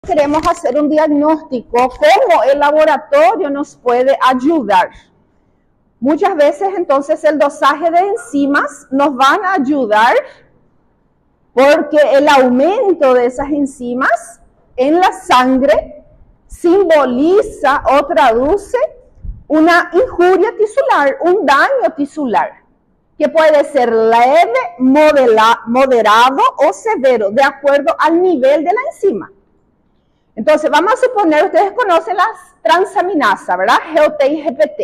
Queremos hacer un diagnóstico, cómo el laboratorio nos puede ayudar. Muchas veces entonces el dosaje de enzimas nos van a ayudar porque el aumento de esas enzimas en la sangre simboliza o traduce una injuria tisular, un daño tisular, que puede ser leve, moderado o severo, de acuerdo al nivel de la enzima. Entonces, vamos a suponer, ustedes conocen las transaminasas, ¿verdad? GOT y GPT.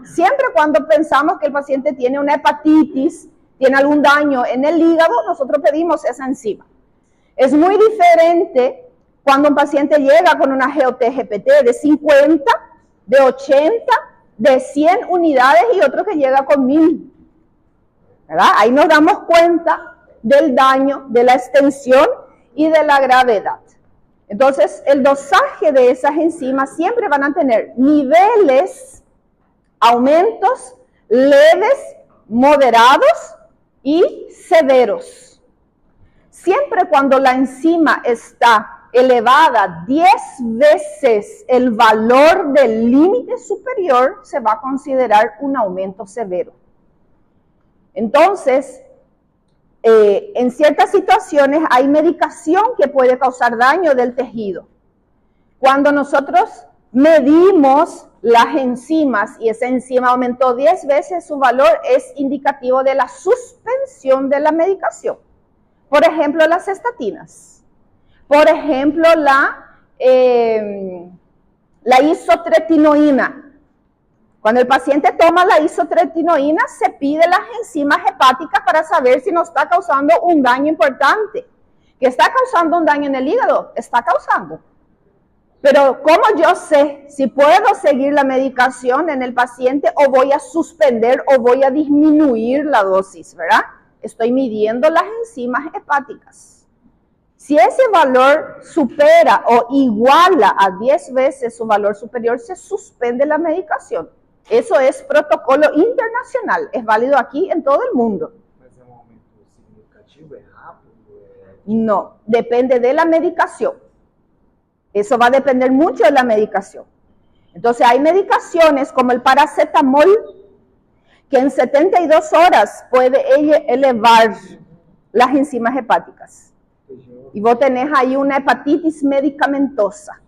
Siempre cuando pensamos que el paciente tiene una hepatitis, tiene algún daño en el hígado, nosotros pedimos esa enzima. Es muy diferente cuando un paciente llega con una GOT-GPT de 50, de 80, de 100 unidades y otro que llega con 1000. ¿Verdad? Ahí nos damos cuenta del daño, de la extensión y de la gravedad. Entonces, el dosaje de esas enzimas siempre van a tener niveles, aumentos leves, moderados y severos. Siempre cuando la enzima está elevada 10 veces el valor del límite superior, se va a considerar un aumento severo. Entonces, en ciertas situaciones hay medicación que puede causar daño del tejido. Cuando nosotros medimos las enzimas y esa enzima aumentó 10 veces su valor, es indicativo de la suspensión de la medicación. Por ejemplo, las estatinas. Por ejemplo, la isotretinoína. Cuando el paciente toma la isotretinoína, se pide las enzimas hepáticas para saber si no está causando un daño importante. ¿Que está causando un daño en el hígado? Está causando. Pero ¿cómo yo sé si puedo seguir la medicación en el paciente o voy a suspender o voy a disminuir la dosis, verdad? Estoy midiendo las enzimas hepáticas. Si ese valor supera o iguala a 10 veces su valor superior, se suspende la medicación. Eso es protocolo internacional, es válido aquí en todo el mundo. ¿Mas é um aumento significativo? ¿Es rápido? No, depende de la medicación. Eso va a depender mucho de la medicación. Entonces hay medicaciones como el paracetamol, que en 72 horas puede elevar las enzimas hepáticas. Y vos tenés ahí una hepatitis medicamentosa.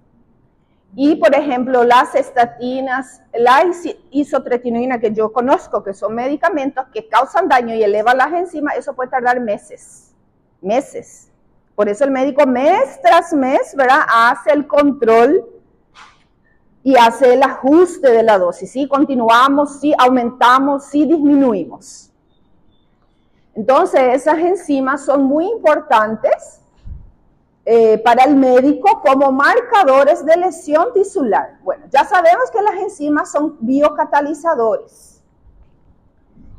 Y, por ejemplo, las estatinas, la isotretinoína que yo conozco, que son medicamentos que causan daño y elevan las enzimas, eso puede tardar meses. Meses. Por eso el médico mes tras mes, ¿verdad?, hace el control y hace el ajuste de la dosis. Si continuamos, si aumentamos, si disminuimos. Entonces, esas enzimas son muy importantes para el médico como marcadores de lesión tisular. Bueno, ya sabemos que las enzimas son biocatalizadores,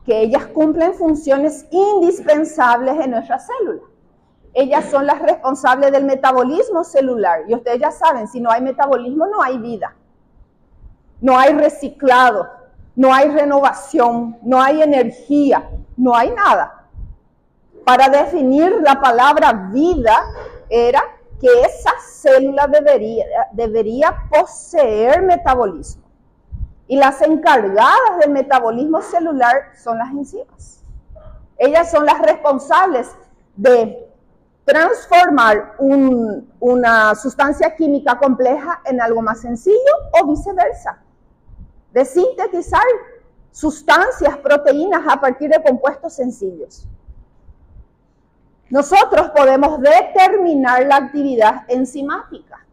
que ellas cumplen funciones indispensables en nuestra célula. Ellas son las responsables del metabolismo celular. Y ustedes ya saben, si no hay metabolismo, no hay vida. No hay reciclado, no hay renovación, no hay energía, no hay nada. Para definir la palabra vida, era que esa célula debería poseer metabolismo. Y las encargadas del metabolismo celular son las enzimas. Ellas son las responsables de transformar una sustancia química compleja en algo más sencillo o viceversa. De sintetizar sustancias, proteínas a partir de compuestos sencillos. Nosotros podemos determinar la actividad enzimática.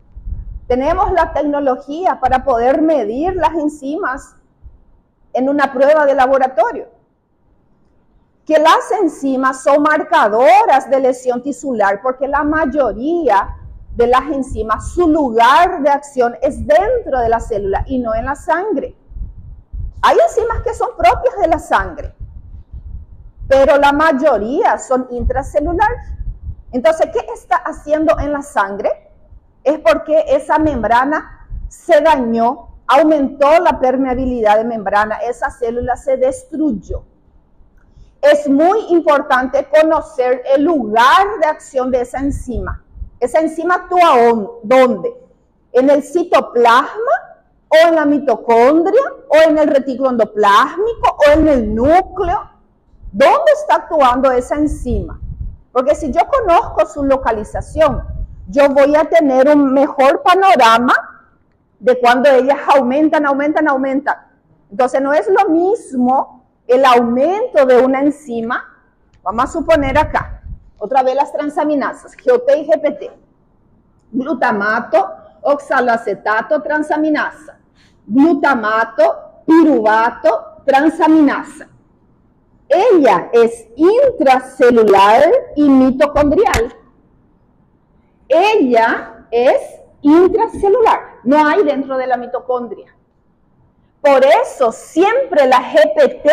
Tenemos la tecnología para poder medir las enzimas en una prueba de laboratorio. Que las enzimas son marcadoras de lesión tisular porque la mayoría de las enzimas, su lugar de acción es dentro de la célula y no en la sangre. Hay enzimas que son propias de la sangre, pero la mayoría son intracelulares. Entonces, ¿qué está haciendo en la sangre? Es porque esa membrana se dañó, aumentó la permeabilidad de membrana, esa célula se destruyó. Es muy importante conocer el lugar de acción de esa enzima. Esa enzima actúa ¿dónde? ¿En el citoplasma o en la mitocondria o en el retículo endoplásmico o en el núcleo? ¿Dónde está actuando esa enzima? Porque si yo conozco su localización, yo voy a tener un mejor panorama de cuando ellas aumentan. Entonces no es lo mismo el aumento de una enzima. Vamos a suponer acá, otra vez las transaminasas, GOT y GPT. Glutamato, oxaloacetato, transaminasa. Glutamato, piruvato, transaminasa. Ella es intracelular y mitocondrial. Ella es intracelular, no hay dentro de la mitocondria. Por eso siempre la GPT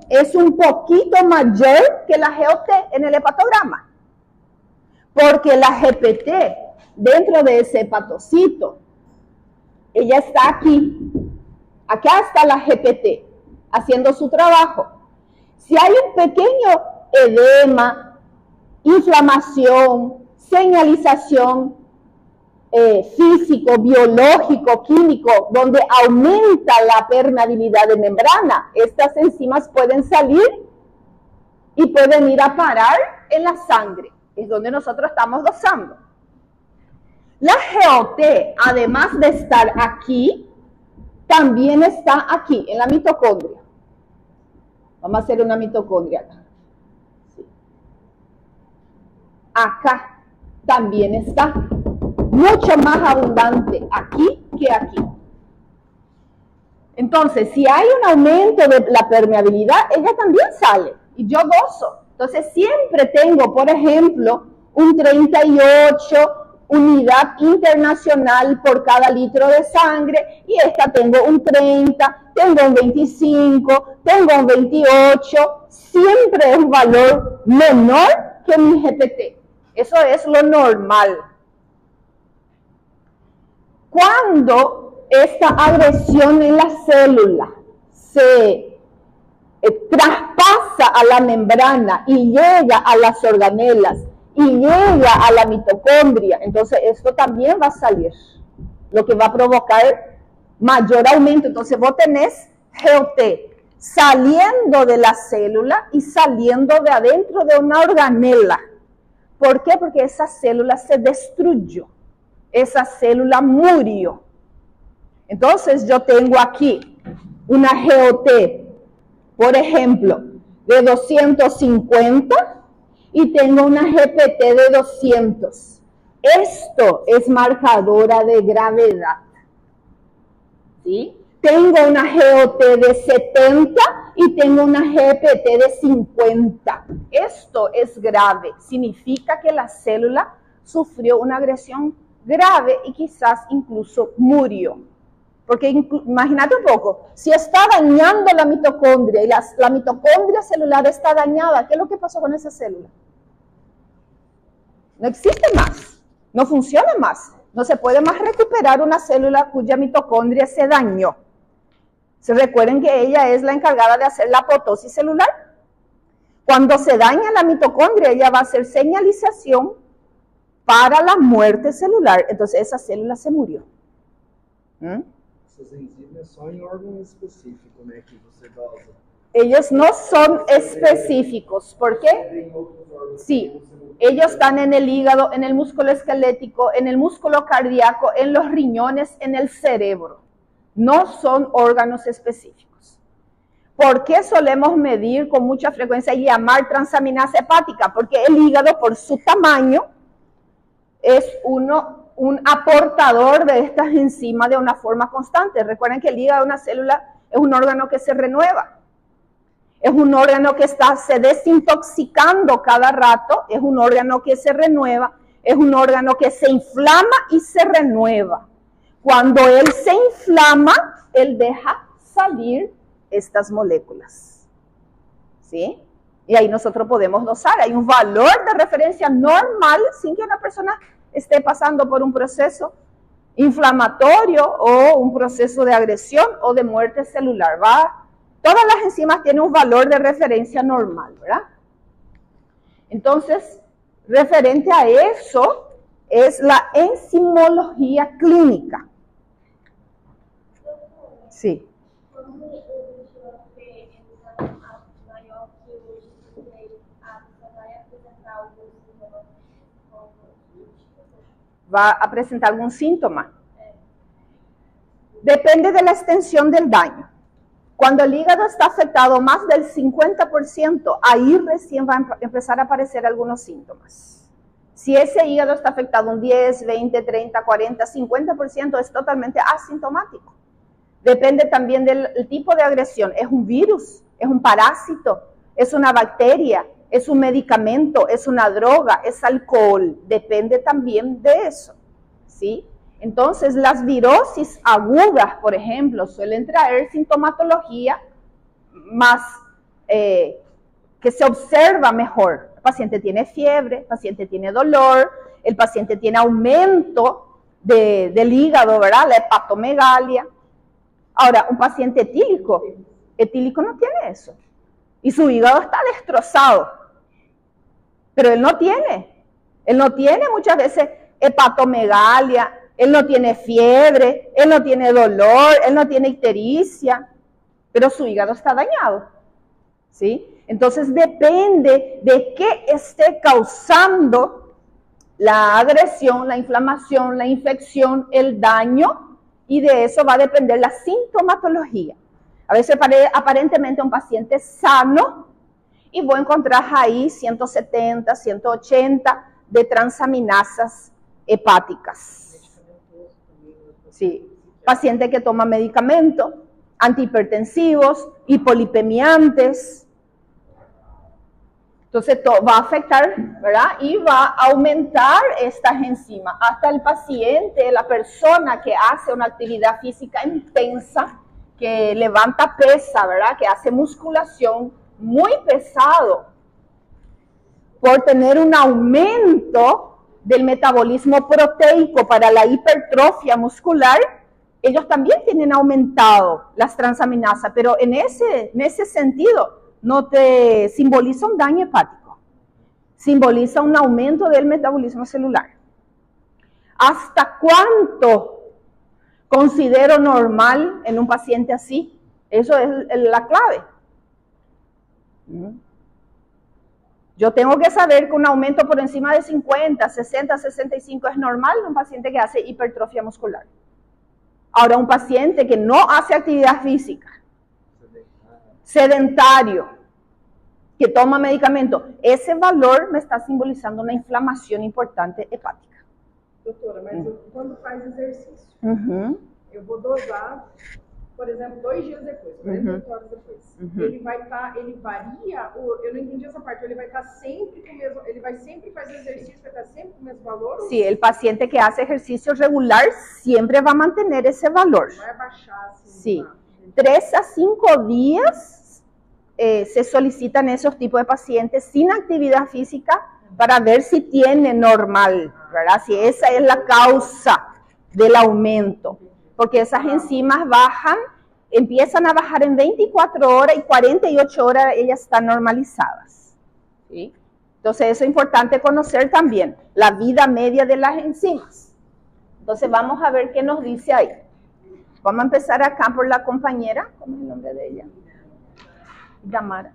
es un poquito mayor que la GOT en el hepatograma. Porque la GPT, dentro de ese hepatocito, ella está aquí. Acá está la GPT, haciendo su trabajo. Si hay un pequeño edema, inflamación, señalización físico, biológico, químico, donde aumenta la permeabilidad de membrana, estas enzimas pueden salir y pueden ir a parar en la sangre. Es donde nosotros estamos dosando. La GOT, además de estar aquí, también está aquí, en la mitocondria. Vamos a hacer una mitocondria acá. Sí. Acá también está. Mucho más abundante aquí que aquí. Entonces, si hay un aumento de la permeabilidad, ella también sale. Y yo gozo. Entonces, siempre tengo, por ejemplo, un 38 unidad internacional por cada litro de sangre, y esta tengo un 30, tengo un 25, tengo un 28, siempre es un valor menor que mi GPT. Eso es lo normal. Cuando esta agresión en la célula se traspasa a la membrana y llega a las organelas y llega a la mitocondria, entonces esto también va a salir, lo que va a provocar mayor aumento. Entonces vos tenés GOT saliendo de la célula y saliendo de adentro de una organela. ¿Por qué? Porque esa célula se destruyó, esa célula murió. Entonces yo tengo aquí una GOT, por ejemplo, de 250 y tengo una GPT de 200. Esto es marcadora de gravedad. ¿Sí? Tengo una GOT de 70 y tengo una GPT de 50. Esto es grave. Significa que la célula sufrió una agresión grave y quizás incluso murió. Porque imagínate un poco, si está dañando la mitocondria y la mitocondria celular está dañada, ¿qué es lo que pasó con esa célula? No existe más, no funciona más, no se puede más recuperar una célula cuya mitocondria se dañó. ¿Se recuerden que ella es la encargada de hacer la apoptosis celular? Cuando se daña la mitocondria, ella va a hacer señalización para la muerte celular, entonces esa célula se murió. Essas enzimas só em órgão específico, né, que você dosa. Ellos no son específicos. ¿Por qué? Sí, ellos están en el hígado, en el músculo esquelético, en el músculo cardíaco, en los riñones, en el cerebro. No son órganos específicos. ¿Por qué solemos medir con mucha frecuencia y llamar transaminasa hepática? Porque el hígado, por su tamaño, es un aportador de estas enzimas de una forma constante. Recuerden que el hígado de una célula es un órgano que se renueva. Es un órgano que está se desintoxicando cada rato, es un órgano que se renueva, es un órgano que se inflama y se renueva. Cuando él se inflama, él deja salir estas moléculas. ¿Sí? Y ahí nosotros podemos dosar. Hay un valor de referencia normal sin que una persona esté pasando por un proceso inflamatorio o un proceso de agresión o de muerte celular. Todas las enzimas tienen un valor de referencia normal, ¿verdad? Entonces, referente a eso, es la enzimología clínica. Sí. ¿Va a presentar algún síntoma? Depende de la extensión del daño. Cuando el hígado está afectado más del 50%, ahí recién van a empezar a aparecer algunos síntomas. Si ese hígado está afectado un 10, 20, 30, 40, 50%, es totalmente asintomático. Depende también del tipo de agresión. ¿Es un virus? ¿Es un parásito? ¿Es una bacteria? ¿Es un medicamento? ¿Es una droga? ¿Es alcohol? Depende también de eso, ¿sí? Entonces, las virosis agudas, por ejemplo, suelen traer sintomatología más que se observa mejor. El paciente tiene fiebre, el paciente tiene dolor, el paciente tiene aumento del hígado, ¿verdad? La hepatomegalia. Ahora, un paciente etílico no tiene eso. Y su hígado está destrozado. Pero él no tiene muchas veces hepatomegalia, él no tiene fiebre, él no tiene dolor, él no tiene ictericia, pero su hígado está dañado, ¿sí? Entonces depende de qué esté causando la agresión, la inflamación, la infección, el daño, y de eso va a depender la sintomatología. A veces aparentemente un paciente sano y vos encontrás ahí 170, 180 de transaminasas hepáticas. Sí, paciente que toma medicamentos, antihipertensivos, hipolipemiantes. Entonces va a afectar, ¿verdad? Y va a aumentar estas enzimas. Hasta el paciente, la persona que hace una actividad física intensa, que levanta pesa, ¿verdad? Que hace musculación muy pesado, por tener un aumento del metabolismo proteico para la hipertrofia muscular, ellos también tienen aumentado las transaminasas, pero en ese sentido no te simboliza un daño hepático, simboliza un aumento del metabolismo celular. ¿Hasta cuánto considero normal en un paciente así? Eso es la clave. Yo tengo que saber que un aumento por encima de 50, 60, 65 es normal en un paciente que hace hipertrofia muscular. Ahora, un paciente que no hace actividad física, sedentario, que toma medicamento, ese valor me está simbolizando una inflamación importante hepática. Doutora, mas quando faz exercício, eu vou dosar, por exemplo, 2 dias depois, 48 horas depois. Ele varia, eu não entendi essa parte, ele vai estar sempre com o mesmo, ele vai sempre fazer exercício, vai estar sempre com o mesmo valor? Sí, el paciente que hace ejercicio regular siempre va a mantener ese valor. Vai abaixar assim? Sí, 3 a 5 días se solicitan esos tipos de pacientes sin actividad física para ver si tiene normal, ¿verdad? Si esa es la causa del aumento. Porque esas enzimas empiezan a bajar en 24 horas y 48 horas ellas están normalizadas, ¿sí? Entonces eso es importante conocer también, la vida media de las enzimas. Entonces vamos a ver qué nos dice ahí. Vamos a empezar acá por la compañera, ¿cómo es el nombre de ella? Damara.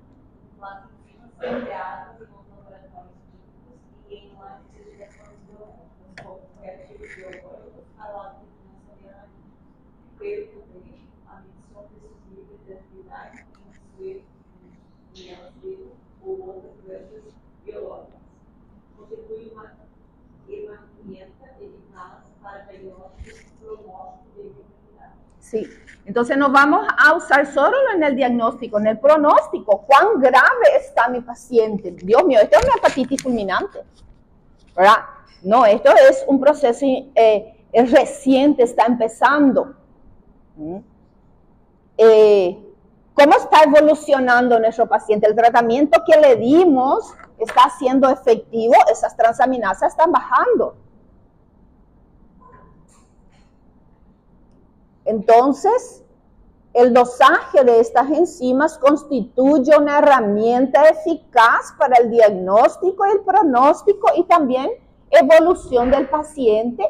Sí, entonces no vamos a usar solo en el diagnóstico, en el pronóstico. ¿Cuán grave está mi paciente? Dios mío, esto es una hepatitis fulminante, ¿verdad? No, esto es un proceso reciente, está empezando. ¿Cómo está evolucionando nuestro paciente? El tratamiento que le dimos está siendo efectivo, esas transaminasas están bajando. Entonces, el dosaje de estas enzimas constituye una herramienta eficaz para el diagnóstico y el pronóstico y también evolución del paciente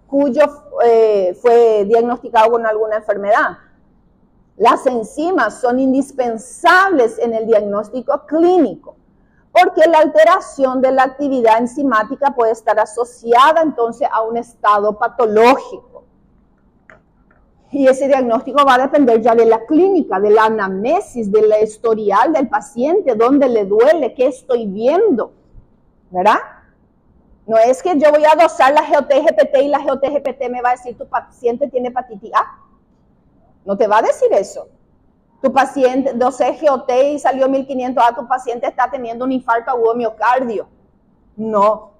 cuyo fue diagnosticado con alguna enfermedad. Las enzimas son indispensables en el diagnóstico clínico, porque la alteración de la actividad enzimática puede estar asociada entonces a un estado patológico. Y ese diagnóstico va a depender ya de la clínica, de la anamnesis, del historial del paciente, dónde le duele, qué estoy viendo, ¿verdad? No es que yo voy a dosar la GOT-GPT y la GOT-GPT me va a decir tu paciente tiene hepatitis A. No te va a decir eso. Tu paciente, dosé GOT y salió 1500, tu paciente está teniendo un infarto agudo miocardio. No,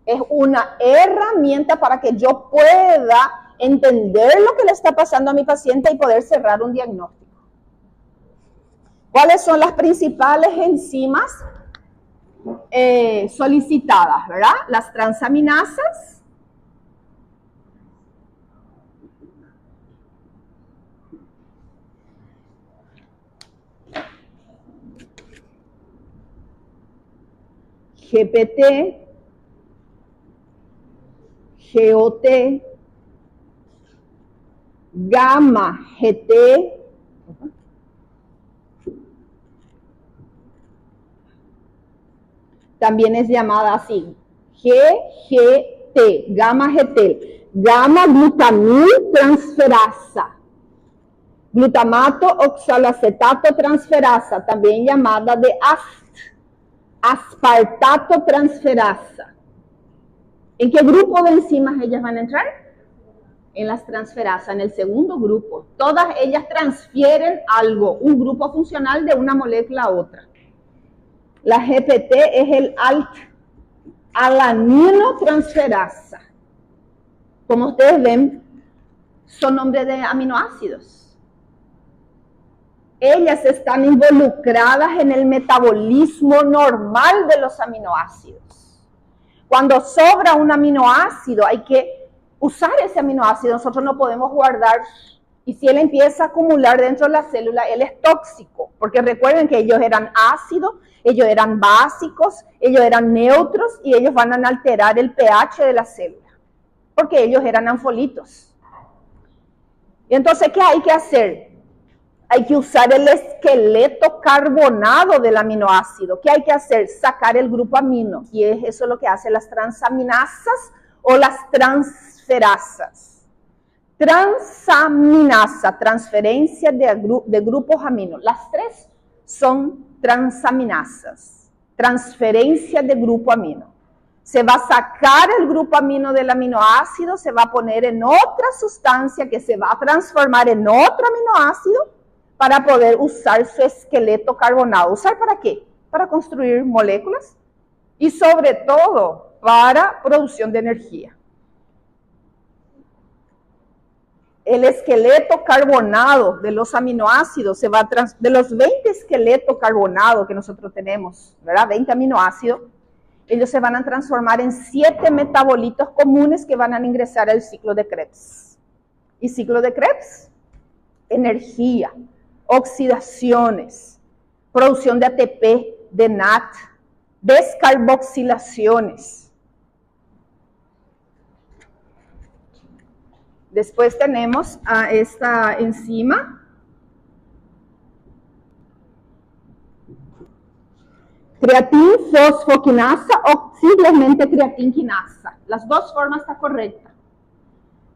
es una herramienta para que yo pueda entender lo que le está pasando a mi paciente y poder cerrar un diagnóstico. ¿Cuáles son las principales enzimas solicitadas, verdad? Las transaminasas, GPT, GOT, gamma GT, también es llamada así, GGT, gamma GT, gamma glutamil transferasa, glutamato oxalacetato transferasa, también llamada de aspartato transferasa. ¿En qué grupo de enzimas ellas van a entrar? En las transferasas, en el segundo grupo. Todas ellas transfieren algo, un grupo funcional de una molécula a otra. La GPT es el alanino transferasa. Como ustedes ven, son nombres de aminoácidos. Ellas están involucradas en el metabolismo normal de los aminoácidos. Cuando sobra un aminoácido, hay que usar ese aminoácido. Nosotros no podemos guardar, y si él empieza a acumular dentro de la célula, él es tóxico, porque recuerden que ellos eran ácidos, ellos eran básicos, ellos eran neutros, y ellos van a alterar el pH de la célula, porque ellos eran anfolitos. Y entonces, ¿qué hay que hacer? Hay que usar el esqueleto carbonado del aminoácido. ¿Qué hay que hacer? Sacar el grupo amino. Y eso es lo que hacen las transaminasas o las transferasas. Transaminasa, transferencia de grupos aminos. Las tres son transaminasas. Transferencia de grupo amino. Se va a sacar el grupo amino del aminoácido, se va a poner en otra sustancia que se va a transformar en otro aminoácido, para poder usar su esqueleto carbonado. ¿Usar para qué? Para construir moléculas y sobre todo para producción de energía. El esqueleto carbonado de los aminoácidos se va a de los 20 esqueletos carbonados que nosotros tenemos, ¿verdad? 20 aminoácidos, ellos se van a transformar en 7 metabolitos comunes que van a ingresar al ciclo de Krebs. ¿Y ciclo de Krebs? Energía, oxidaciones, producción de ATP, de NAT, descarboxilaciones. Después tenemos a esta enzima, creatinfosfoquinasa o simplemente creatinquinasa. Las dos formas están correctas.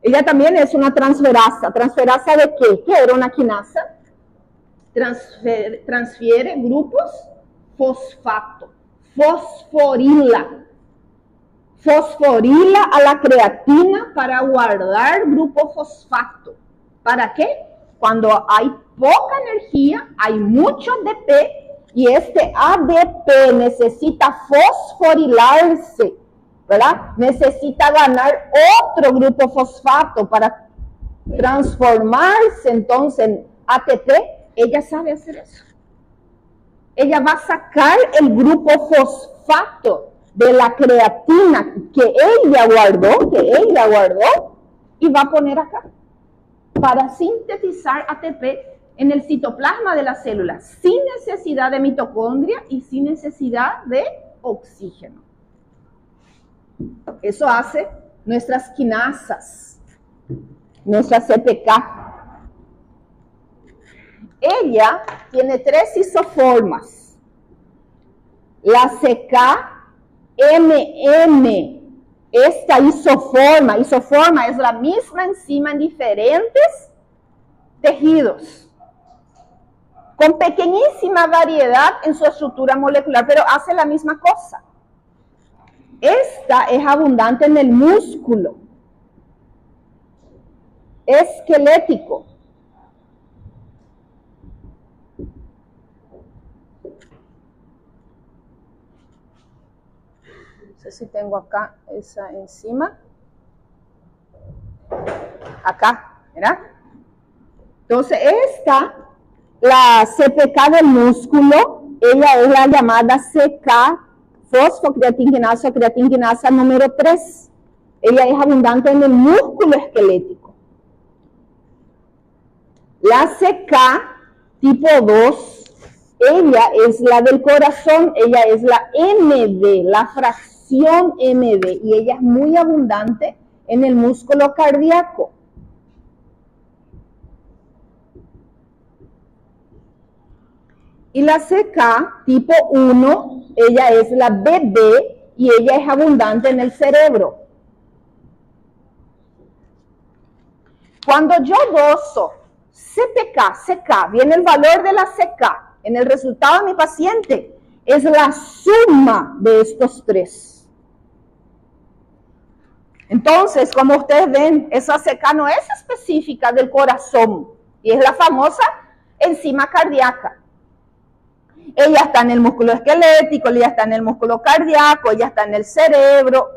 Ella también es una transferasa. ¿Transferasa de qué? ¿Qué era una quinasa? Transfiere grupos fosfato, fosforila. Fosforila a la creatina para guardar grupo fosfato. ¿Para qué? Cuando hay poca energía, hay mucho ADP y este ADP necesita fosforilarse, ¿verdad? Necesita ganar otro grupo fosfato para transformarse entonces en ATP. Ella sabe hacer eso. Ella va a sacar el grupo fosfato de la creatina que ella guardó y va a poner acá para sintetizar ATP en el citoplasma de la célula sin necesidad de mitocondria y sin necesidad de oxígeno. Eso hace nuestras quinasas, nuestra CPK. Ella tiene 3 isoformas. La CK-MM, esta isoforma es la misma enzima en diferentes tejidos, con pequeñísima variedad en su estructura molecular, pero hace la misma cosa. Esta es abundante en el músculo esquelético. No sé si tengo acá esa enzima. Acá, ¿verdad? Entonces esta, la CPK del músculo, ella es la llamada CK fosfocreatinquinasa, creatinquinasa número 3. Ella es abundante en el músculo esquelético. La CK tipo 2, ella es la del corazón, ella es la MD, la fracción MD, y ella es muy abundante en el músculo cardíaco. Y la CK tipo 1, ella es la BD y ella es abundante en el cerebro. Cuando yo doso CK, viene el valor de la CK en el resultado de mi paciente, es la suma de estos 3. Entonces, como ustedes ven, esa CK no es específica del corazón y es la famosa enzima cardíaca. Ella está en el músculo esquelético, ella está en el músculo cardíaco, ella está en el cerebro.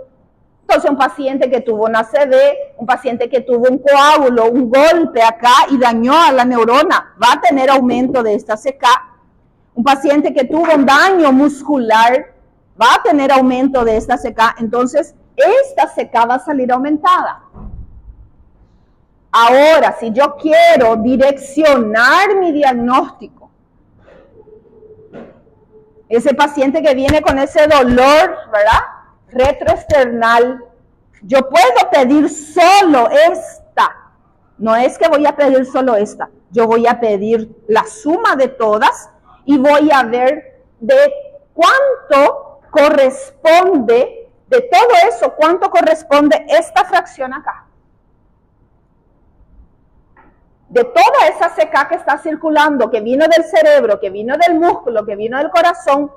Entonces, un paciente que tuvo una ACV, un paciente que tuvo un coágulo, un golpe acá y dañó a la neurona, va a tener aumento de esta CK. Un paciente que tuvo un daño muscular, va a tener aumento de esta CK. Entonces, esta CK va a salir aumentada. Ahora, si yo quiero direccionar mi diagnóstico, ese paciente que viene con ese dolor, ¿verdad?, retroesternal, yo puedo pedir solo esta. No es que voy a pedir solo esta, yo voy a pedir la suma de todas y voy a ver de cuánto corresponde, de todo eso, cuánto corresponde esta fracción acá. De toda esa CK que está circulando, que vino del cerebro, que vino del músculo, que vino del corazón,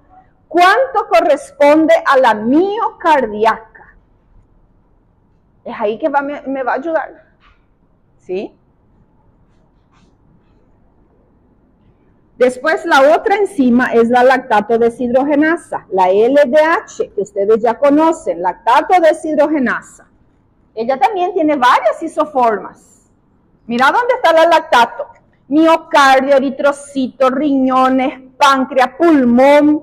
¿cuánto corresponde a la miocardíaca? Es ahí que me va a ayudar. ¿Sí? Después la otra enzima es la lactato deshidrogenasa, la LDH, que ustedes ya conocen, lactato deshidrogenasa. Ella también tiene varias isoformas. Mira dónde está la lactato. Miocardio, eritrocito, riñones, páncreas, pulmón.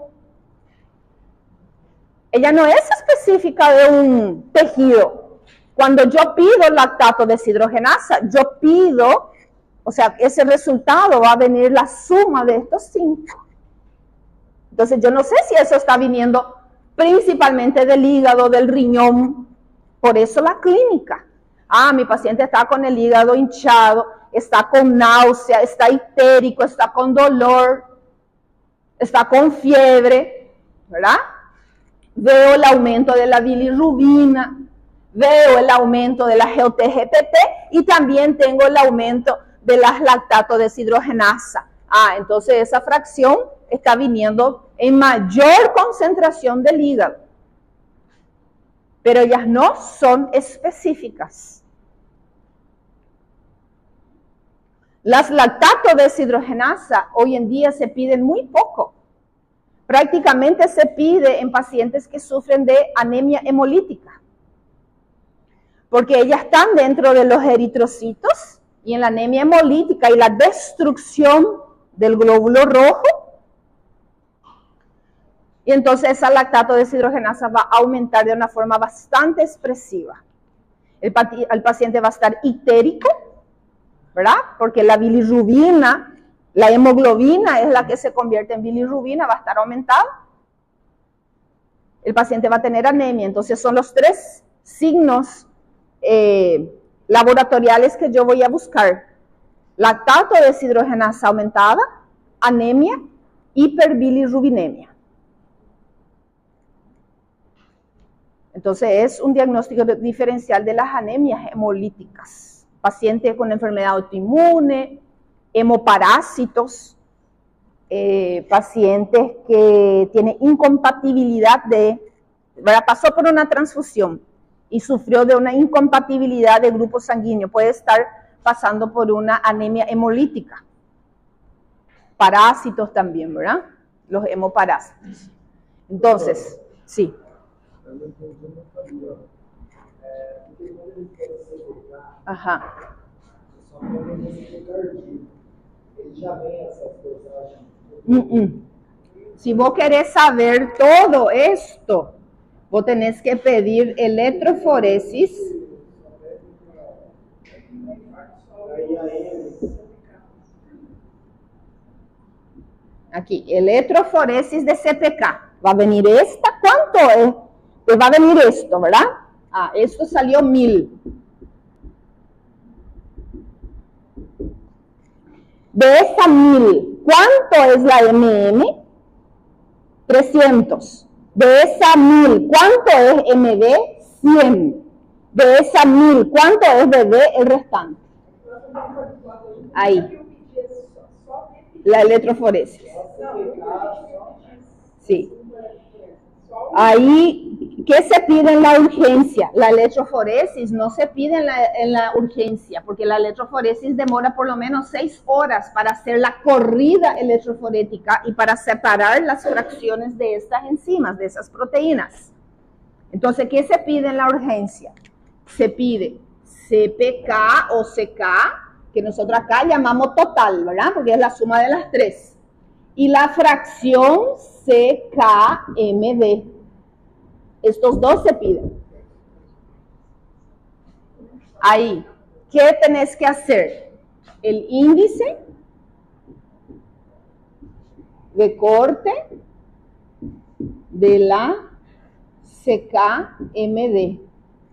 Ella no es específica de un tejido. Cuando yo pido lactato deshidrogenasa, yo pido, o sea, ese resultado va a venir la suma de estos 5. Entonces yo no sé si eso está viniendo principalmente del hígado, del riñón. Por eso la clínica. Mi paciente está con el hígado hinchado, está con náusea, está histérico, está con dolor, está con fiebre, ¿verdad? Veo el aumento de la bilirrubina, veo el aumento de la GOT-GPT y también tengo el aumento de las lactato deshidrogenasa. Entonces esa fracción está viniendo en mayor concentración del hígado. Pero ellas no son específicas. Las lactato deshidrogenasa hoy en día se piden muy poco. Prácticamente se pide en pacientes que sufren de anemia hemolítica. Porque ellas están dentro de los eritrocitos y en la anemia hemolítica y la destrucción del glóbulo rojo. Y entonces esa lactato deshidrogenasa va a aumentar de una forma bastante expresiva. El paciente va a estar histérico, ¿verdad? Porque la bilirrubina, la hemoglobina es la que se convierte en bilirrubina, va a estar aumentada. el paciente va a tener anemia. Entonces son los 3 signos laboratoriales que yo voy a buscar: lactato deshidrogenasa aumentada, anemia, hiperbilirrubinemia. Entonces es un diagnóstico diferencial de las anemias hemolíticas. Pacientes con enfermedad autoinmune, hemoparásitos, pacientes que tienen incompatibilidad pasó por una transfusión y sufrió de una incompatibilidad de grupo sanguíneo, puede estar pasando por una anemia hemolítica. Parásitos también, ¿verdad? Los hemoparásitos. Entonces, sí. Ajá. Si vos querés saber todo esto, vos tenés que pedir electroforesis. Aquí, electroforesis de CPK. Va a venir esta, ¿cuánto es? Te va a venir esto, ¿verdad? Ah, esto salió 1000. De esa 1000, ¿cuánto es la MM? 300. De esa 1000, ¿cuánto es MB? 100. De esa 1000, ¿cuánto es BB? El restante. Ahí. La electroforesis. Sí. Ahí, ¿qué se pide en la urgencia? La electroforesis no se pide en la urgencia, porque la electroforesis demora por lo menos 6 horas para hacer la corrida electroforética y para separar las fracciones de estas enzimas, de esas proteínas. Entonces, ¿qué se pide en la urgencia? Se pide CPK o CK, que nosotros acá llamamos total, ¿verdad? Porque es la suma de las 3. Y la fracción CKMB. Estos 2 se piden. Ahí, ¿qué tenés que hacer? El índice de corte de la CKMD.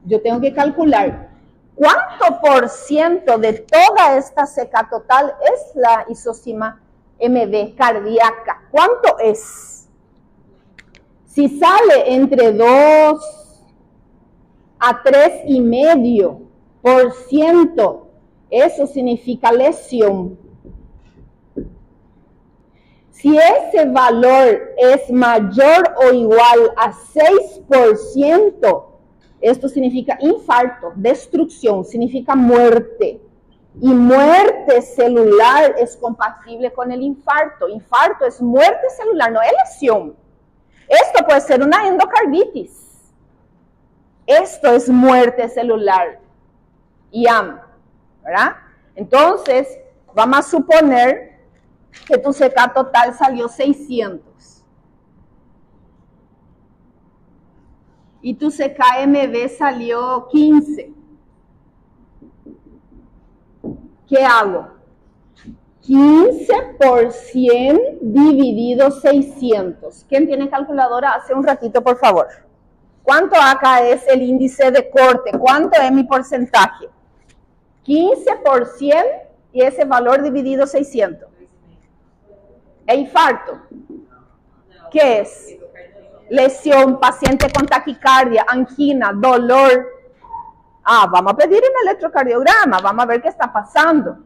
Yo tengo que calcular cuánto por ciento de toda esta CK total es la isocima MD cardíaca. ¿Cuánto es? Si sale entre 2 a 3,5%, eso significa lesión. Si ese valor es mayor o igual a 6%, esto significa infarto, destrucción, significa muerte. Y muerte celular es compatible con el infarto. Infarto es muerte celular, no es lesión. Esto puede ser una endocarditis. Esto es muerte celular. IAM, ¿verdad? Entonces, vamos a suponer que tu CK total salió 600. Y tu CKMB salió 15. ¿Qué hago? 15 por 100 dividido 600. ¿Quién tiene calculadora? Hace un ratito, por favor. ¿Cuánto acá es el índice de corte? ¿Cuánto es mi porcentaje? 15 por 100 y ese valor dividido 600. ¿E infarto? ¿Qué es? Lesión, paciente con taquicardia, angina, dolor. Ah, vamos a pedir un electrocardiograma, vamos a ver qué está pasando.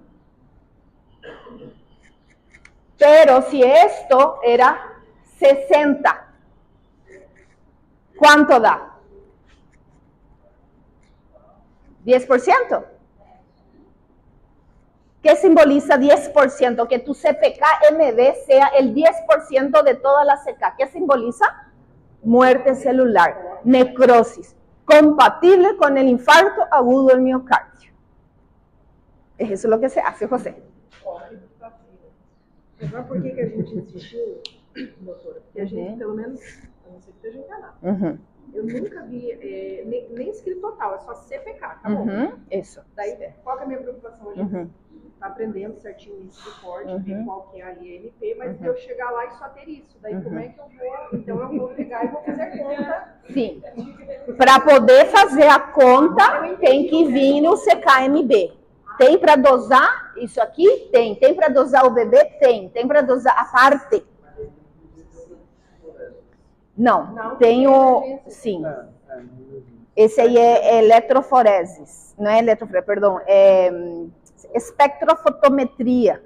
Pero si esto era 60, ¿cuánto da? 10%. ¿Qué simboliza 10%? Que tu CPK-MB sea el 10% de toda la CK. ¿Qué simboliza? Muerte celular, necrosis, compatible con el infarto agudo del miocardio. Eso es lo que se hace, José. Sabe por que a gente insistiu, doutora? Porque a gente, pelo menos, a não ser que esteja enganado. Eu nunca vi nem escrito total, é só CPK, tá bom? Isso. Daí, qual que é a minha preocupação hoje? tá aprendendo certinho isso de corte, ver qual que é ali a MP, mas eu chegar lá e só ter isso. Daí como é que eu vou? Então eu vou pegar e vou fazer conta. Sim. Para poder fazer a conta, tem que vir no CKMB. Tem para dosar isso aqui? Tem. Tem para dosar o bebê? Tem. Tem para dosar a parte? Não. Tem o... Sim. Esse aí é eletroforeses. Não é eletroforeses, perdão. É espectrofotometria.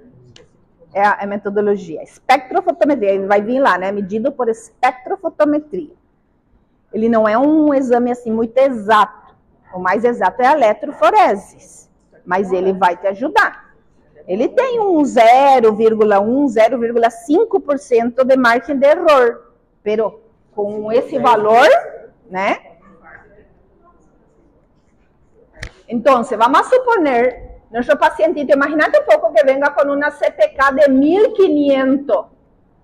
É a metodologia. Espectrofotometria. Ele vai vir lá, né? Medido por espectrofotometria. Ele não é um exame assim muito exato. O mais exato é a eletroforeses. Mas ele vai te ajudar. Ele tem um 0,1, 0,5% de margem de erro. Pero com esse valor, né? Então, vamos a suponer, nosso pacientito, imagínate um pouco que venga com uma CPK de 1500.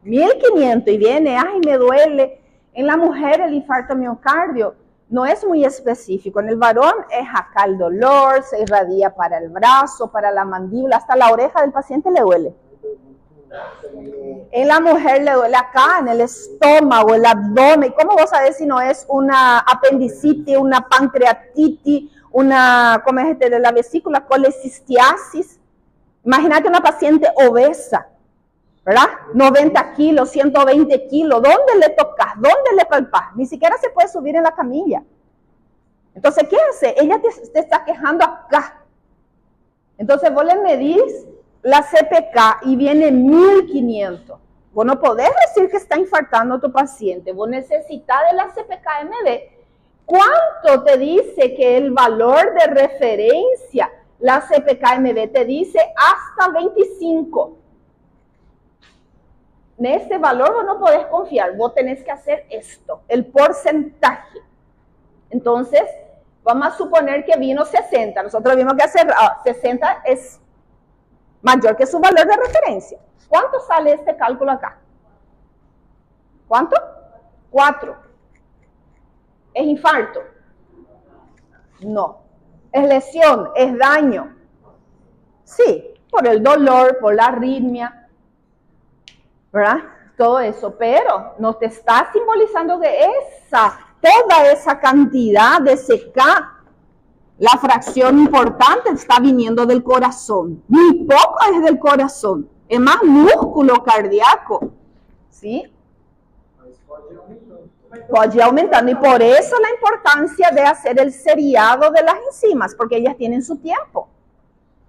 1500 e viene, ai, me duele. En la mujer el infarto miocardio no es muy específico. En el varón es acá el dolor, se irradia para el brazo, para la mandíbula, hasta la oreja del paciente le duele. En la mujer le duele acá, en el estómago, el abdomen. ¿Cómo vos sabés si no es una apendicitis, una pancreatitis, una, ¿cómo es de la vesícula? Colecistiasis. Imagínate una paciente obesa, ¿verdad? 90 kilos, 120 kilos. ¿Dónde le tocas? ¿Dónde le palpas? Ni siquiera se puede subir en la camilla. Entonces, ¿qué hace? Ella te está quejando acá. Entonces, vos le medís la CPK y viene 1500. Vos no podés decir que está infartando a tu paciente. Vos necesitas de la CPK-MB. ¿Cuánto te dice que el valor de referencia, la CPK-MB te dice hasta 25? En este valor vos no podés confiar, vos tenés que hacer esto, el porcentaje. Entonces, vamos a suponer que vino 60, nosotros vimos que hacer 60 es mayor que su valor de referencia. ¿Cuánto sale este cálculo acá? ¿Cuánto? 4. ¿Es infarto? No. ¿Es lesión? ¿Es daño? Sí, por el dolor, por la arritmia, ¿verdad? Todo eso, pero no te está simbolizando que toda esa cantidad de CK, la fracción importante está viniendo del corazón. Muy poco es del corazón, es más músculo cardíaco, ¿sí? Puede ir aumentando y por eso la importancia de hacer el seriado de las enzimas, porque ellas tienen su tiempo.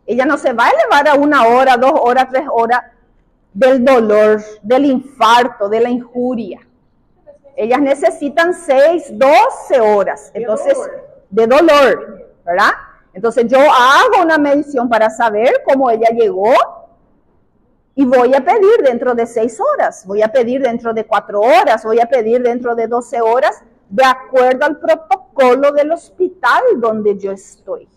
Ella no se va a elevar a 1 hora, 2 horas, 3 horas del dolor, del infarto, de la injuria. Ellas necesitan 6, 12 horas, entonces, de dolor, ¿verdad? Entonces yo hago una medición para saber cómo ella llegó y voy a pedir dentro de 6 horas, voy a pedir dentro de 4 horas, voy a pedir dentro de 12 horas, de acuerdo al protocolo del hospital donde yo estoy.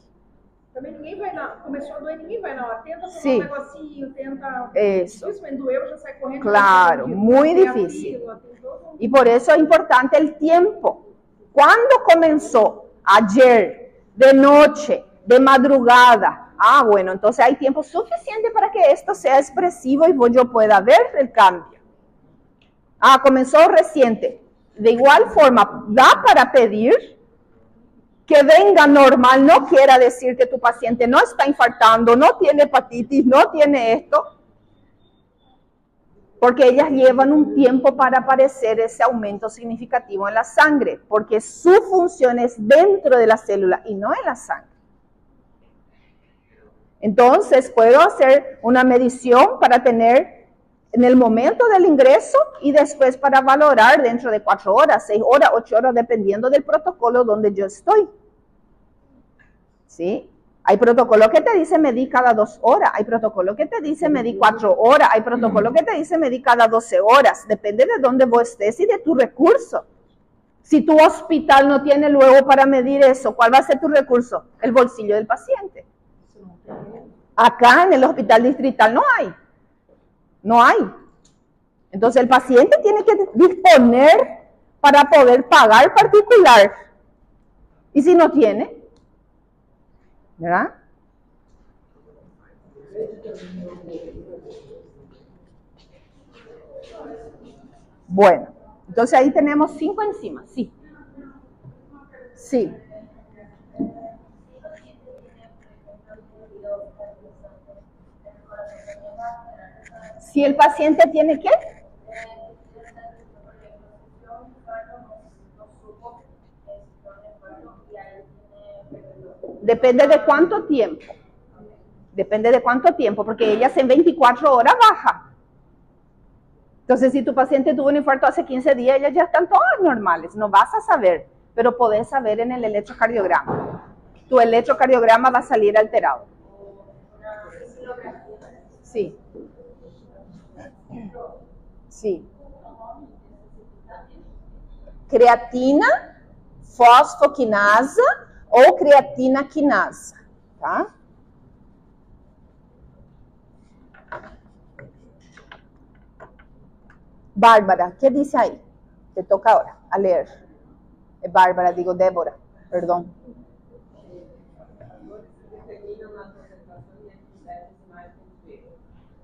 Também ninguém vai na... Começou a doer, ninguém vai na... Tenta tomar Sim. um negocinho, tenta... Isso. Isso, mas doeu, já sai correndo. Claro, muy difícil. Y por eso es importante el tiempo. ¿Cuándo comenzó? Ayer, de noche, de madrugada. Ah, bueno, entonces hay tiempo suficiente para que esto sea expresivo y yo pueda ver el cambio. Ah, comenzó reciente. De igual forma, da para pedir que venga normal, no quiera decir que tu paciente no está infartando, no tiene hepatitis, no tiene esto, porque ellas llevan un tiempo para aparecer ese aumento significativo en la sangre, porque su función es dentro de la célula y no en la sangre. Entonces, puedo hacer una medición para tener en el momento del ingreso y después para valorar dentro de 4 horas, 6 horas, 8 horas, dependiendo del protocolo donde yo estoy. ¿Sí? Hay protocolo que te dice medir cada 2 horas, hay protocolo que te dice medir 4 horas, hay protocolo que te dice medir cada 12 horas, depende de dónde vos estés y de tu recurso. Si tu hospital no tiene luego para medir eso, ¿cuál va a ser tu recurso? El bolsillo del paciente. Acá en el hospital distrital no hay. No hay. Entonces el paciente tiene que disponer para poder pagar particular. ¿Y si no tiene? ¿Verdad? Bueno, entonces ahí tenemos 5 enzimas, sí. Sí. Si el paciente tiene ¿qué? Depende de cuánto tiempo. Depende de cuánto tiempo, porque ellas en 24 horas baja. Entonces, si tu paciente tuvo un infarto hace 15 días, ellas ya están todas normales. No vas a saber, pero podés saber en el electrocardiograma. Tu electrocardiograma va a salir alterado. Sí. Sí. Creatina, fosfoquinasa ou creatina quinasa, tá? Bárbara, ¿qué dice ahí? Te toca ahora a leer. Bárbara, digo Débora, perdón.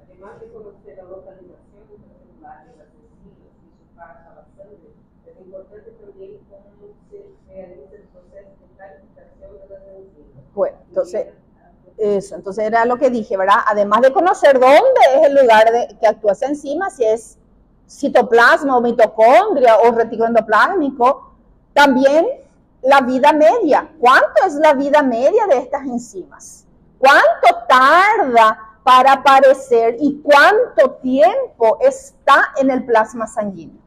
Además de conocer la localización intracelular de las enzimas y su paso a la sangre, es importante también cómo se realiza el proceso de clarificación de las enzimas. Bueno, entonces, eso, entonces era lo que dije, ¿verdad? Además de conocer dónde es el lugar que actúa esa enzima, si es citoplasma o mitocondria o retículo endoplásmico, también la vida media. ¿Cuánto es la vida media de estas enzimas? ¿Cuánto tarda para aparecer y cuánto tiempo está en el plasma sanguíneo?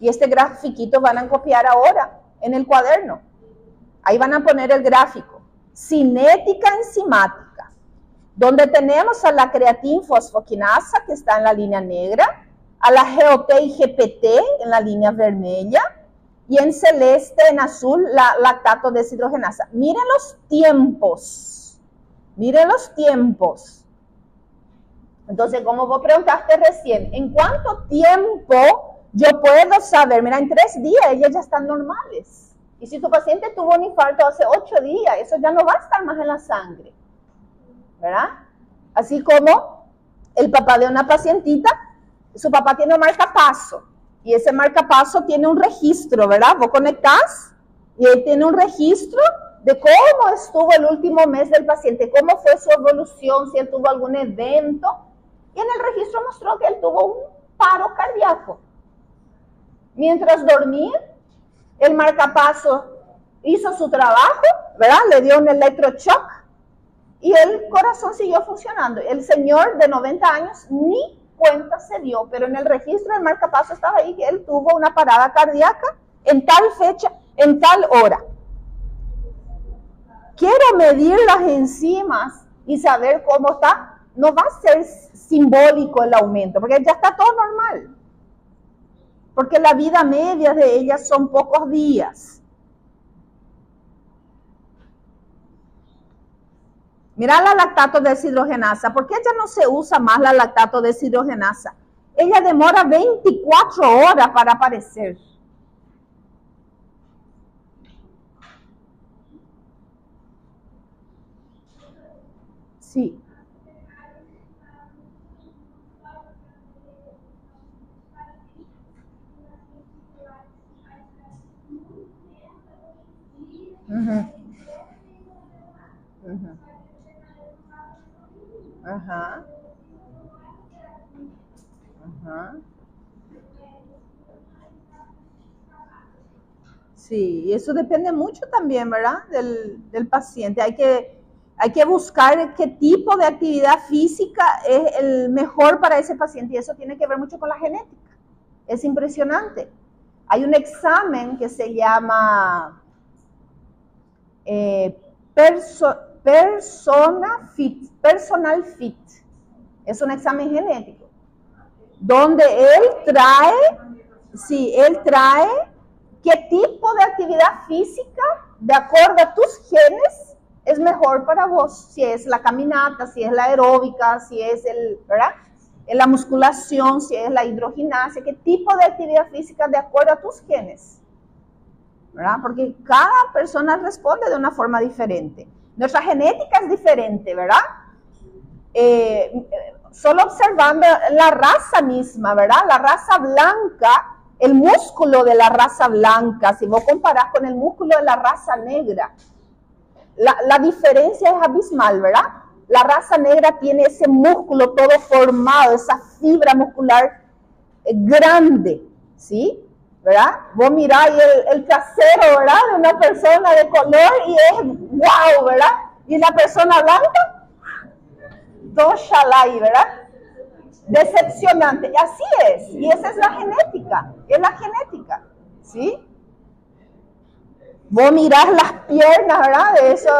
Y este grafiquito van a copiar ahora en el cuaderno. Ahí van a poner el gráfico. Cinética enzimática, donde tenemos a la creatinfosfoquinasa, que está en la línea negra, a la GOT y GPT en la línea vermelha, y en celeste, en azul, la lactato deshidrogenasa. Miren los tiempos. Miren los tiempos. Entonces, como vos preguntaste recién, ¿en cuánto tiempo yo puedo saber? Mira, en 3 días ellas ya están normales. Y si tu paciente tuvo un infarto hace 8 días, eso ya no va a estar más en la sangre, ¿verdad? Así como el papá de una pacientita, su papá tiene un marcapaso, y ese marcapaso tiene un registro, ¿verdad? Vos conectás, y él tiene un registro de cómo estuvo el último mes del paciente, cómo fue su evolución, si él tuvo algún evento, y en el registro mostró que él tuvo un paro cardíaco. Mientras dormía, el marcapaso hizo su trabajo, ¿verdad? Le dio un electroshock y el corazón siguió funcionando. El señor de 90 años ni cuenta se dio, pero en el registro del marcapaso estaba ahí que él tuvo una parada cardíaca en tal fecha, en tal hora. Quiero medir las enzimas y saber cómo está. No va a ser simbólico el aumento, porque ya está todo normal. Porque la vida media de ellas son pocos días. Mira la lactato deshidrogenasa. ¿Por qué ya no se usa más la lactato deshidrogenasa? Ella demora 24 horas para aparecer. Sí. Ajá. Ajá. Sí, y eso depende mucho también, ¿verdad? Del paciente. Hay que buscar qué tipo de actividad física es el mejor para ese paciente, y eso tiene que ver mucho con la genética. Es impresionante. Hay un examen que se llama Personal Fit. Es un examen genético, donde él trae qué tipo de actividad física, de acuerdo a tus genes, es mejor para vos. Si es la caminata, si es la aeróbica, si es ¿verdad? La musculación, si es la hidroginasia, qué tipo de actividad física de acuerdo a tus genes, ¿verdad? Porque cada persona responde de una forma diferente. Nuestra genética es diferente, ¿verdad? solo observando la raza misma, ¿verdad? La raza blanca, el músculo de la raza blanca, si vos comparás con el músculo de la raza negra, la diferencia es abismal, ¿verdad? La raza negra tiene ese músculo todo formado, esa fibra muscular grande, ¿sí? ¿Verdad? Vos miráis el trasero, ¿verdad? De una persona de color y es wow, ¿verdad? Y la persona blanca, todo shalai, ¿verdad? Decepcionante. Y así es. Y esa es la genética. Es la genética, ¿sí? Vos mirás las piernas, ¿verdad?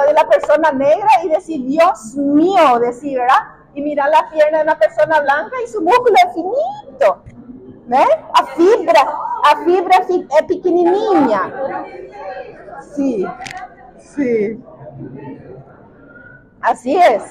De la persona negra y decís, Dios mío, decís, ¿verdad? Y mirás la pierna de una persona blanca y su músculo es finito, ¿ves? A fibra es pequenininha. Sí, sí. Así es.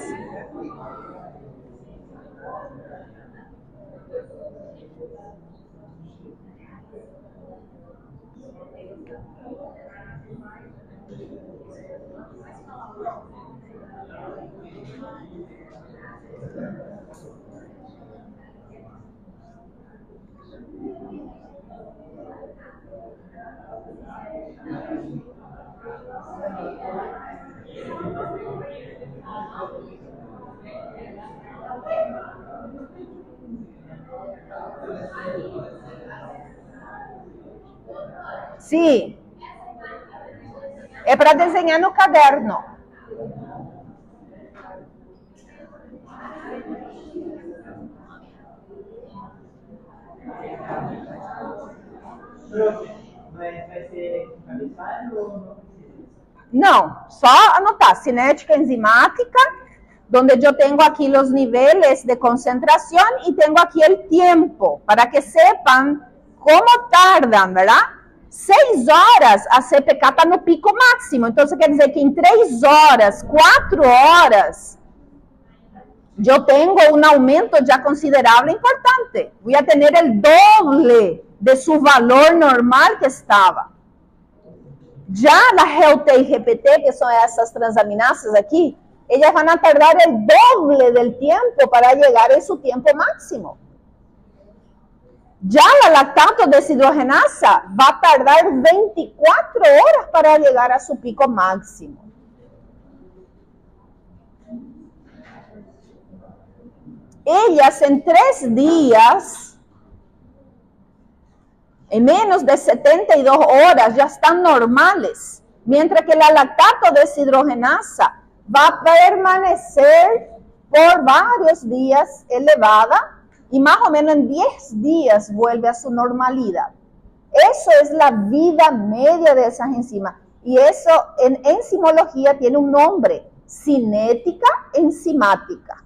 Sí. É para desenhar no caderno. Vai ser cabeçalho ou não precisa? Não, só anotar cinética enzimática, donde yo tengo aquí los niveles de concentración y tengo aquí el tiempo, para que sepan cómo tardan, ¿verdad? 6 horas a CPK está no pico máximo, entonces quer dizer que en 3 horas, 4 horas, yo tengo un aumento ya considerable importante. Voy a tener el doble de su valor normal que estaba. Ya la GLT y GPT, que son esas transaminasas aquí, ellas van a tardar el doble del tiempo para llegar en su tiempo máximo. Ya la lactato deshidrogenasa va a tardar 24 horas para llegar a su pico máximo. Ellas en 3 días, en menos de 72 horas, ya están normales. Mientras que la lactato deshidrogenasa va a permanecer por varios días elevada y más o menos en 10 días vuelve a su normalidad. Eso es la vida media de esas enzimas. Y eso en enzimología tiene un nombre, cinética enzimática.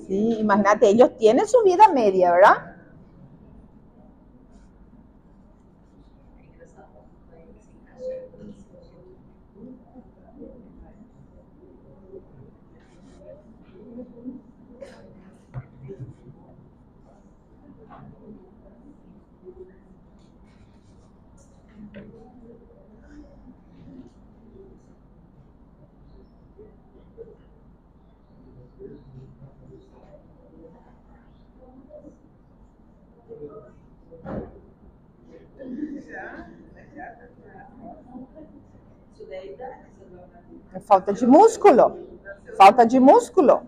Sí, imagínate, ellos tienen su vida media, ¿verdad? É falta de músculo. Falta de músculo.